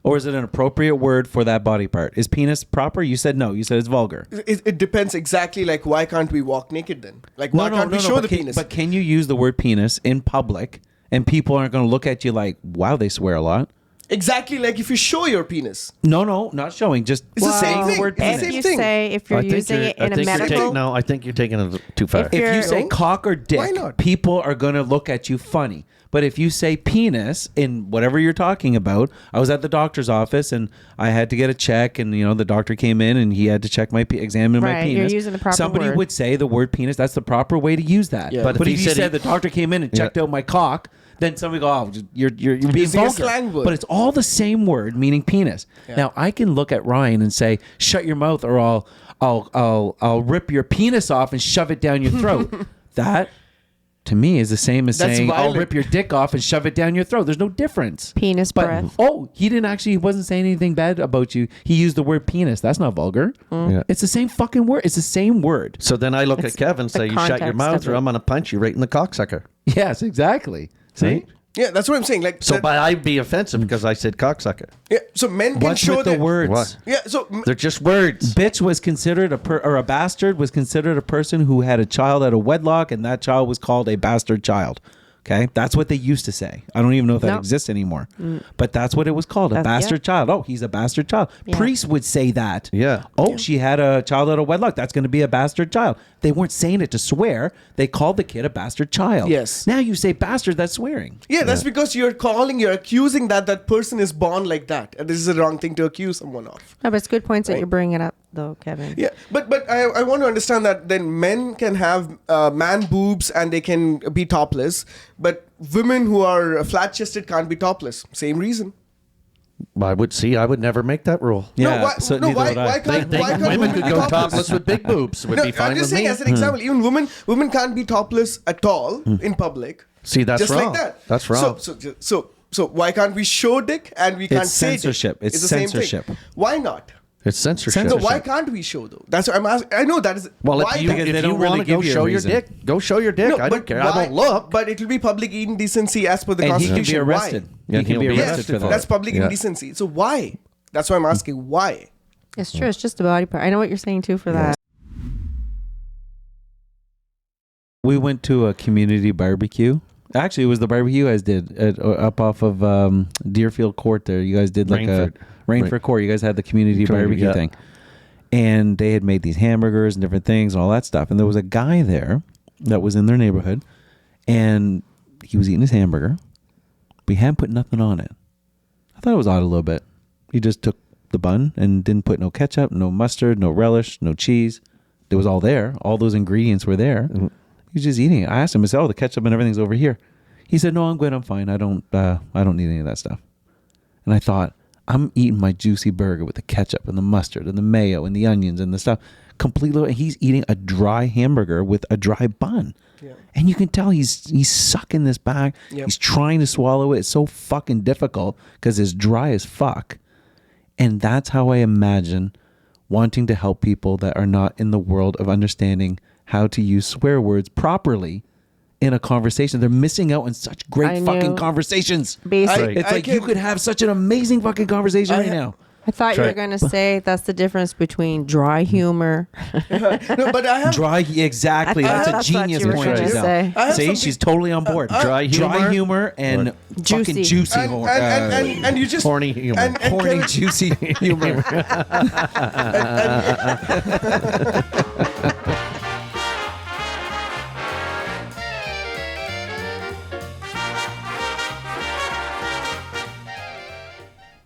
Or is it an appropriate word for that body part? Is penis proper? You said no. You said it's vulgar. It depends exactly. Like why can't we walk naked then? Like why can't we show but the can, penis? But can you use the word penis in public and people aren't going to look at you like, wow, they swear a lot? Exactly, like if you show your penis. No, not showing. Just It's the same saying thing. the word It's the penis. same If you thing. say, if you're using it in a medical... I think you're taking it too far. If If you you're- say No. cock or dick, Why not? people are going to look at you funny. But if you say penis in whatever you're talking about, I was at the doctor's office and I had to get a check, and the doctor came in and he had to check examine my Right, penis. you're using the proper Somebody word. would say the word penis. That's the proper way to use that. Yeah. But But if if you he said said the doctor came in and Yeah. checked out my cock, then somebody go, oh, you're being Using a vulgar. slang word. But it's all the same word meaning penis. Now I can look at Ryan and say, shut your mouth, or I'll rip your penis off and shove it down your throat. That, to me, is the same as That's saying I'll violent. rip your dick off and shove it down your throat. There's no difference. Penis But breath. he wasn't saying anything bad about you. He used the word penis. That's not vulgar. Yeah. It's the same fucking word. It's the same word. So then I look It's at Kevin and the say, you shut your context mouth of or it. I'm going to punch you right in the cocksucker. Yes, exactly. See? Yeah, that's what I'm saying. Like So but I'd be offensive because I said cocksucker. yeah, so men can What's show with the that- words? What? Yeah, so They're just words. Bitch was considered a bastard was considered a person who had a child out of wedlock, and that child was called a bastard child. Okay, that's what they used to say. I don't even know if that Nope. exists anymore, but that's what it was called, a That's- bastard child. Oh, he's a bastard child. Yeah. Priests would say that. Yeah. Oh, she had a child out of wedlock. That's going to be a bastard child. They weren't saying it to swear. They called the kid a bastard child. Yes. Now you say bastard, that's swearing. yeah, that's because you're accusing that person is born like that, and this is the wrong thing to accuse someone of. No, but it's good points that Right. you're bringing up, though, Kevin. Yeah, but I want to understand that then men can have man boobs and they can be topless, but women who are flat chested can't be topless. Same reason. I would never make that rule. Yeah, no, why, so no, neither why, would I. why can't, why can't Women could be go topless with big boobs. Would No, be fine I'm just with saying me. as an example, even women can't be topless at all in public. See, that's just wrong. like that. That's wrong. So why can't we show dick and we can't It's say dick? censorship. It's the same thing. censorship. Why not? It's censorship. So why can't we show though? That's what I'm asking. I know that is Well, why if you, not? Because they if you don't really want to go give you a show your reason. dick, go show your dick. I don't care. I won't look. But it will be public indecency as per the And he Constitution. can be arrested. Why? Yeah, He can he'll be be arrested arrested for for that. That's public Yeah. indecency. So why? That's why I'm asking why. It's true. It's just a body part. I know what you're saying, too, for that. We went to a community barbecue. Actually, it was the barbecue you guys did up off of Deerfield Court there. You guys did like Rainford. a Rainford Court. You guys had the community barbecue yeah. thing. And they had made these hamburgers and different things and all that stuff. And there was a guy there that was in their neighborhood. And he was eating his hamburger. But he hadn't put nothing on it. I thought it was odd a little bit. He just took the bun and didn't put no ketchup, no mustard, no relish, no cheese. It was all there. All those ingredients were there. Mm-hmm. He was just eating it. I asked him, I said, oh, the ketchup and everything's over here. He said, no, I'm good. I'm fine. I don't need any of that stuff. And I thought, I'm eating my juicy burger with the ketchup and the mustard and the mayo and the onions and the stuff. Completely. He's eating a dry hamburger with a dry bun. Yeah. And you can tell he's sucking this back. Yep. He's trying to swallow it. It's so fucking difficult because it's dry as fuck. And that's how I imagine wanting to help people that are not in the world of understanding how to use swear words properly in a conversation. They're missing out on such I great fucking knew- conversations. Basic. Right. It's I like you can- could have such an amazing fucking conversation right now. I thought Try you were it. going to say that's the difference between dry humor. No, but I have. Dry, exactly. That's a That's what genius you were point, gonna Giselle. say. I have See, something- she's totally on board. Dry humor and Juicy. fucking juicy and, humor. and you just Horny humor. and horny, Kevin- juicy humor.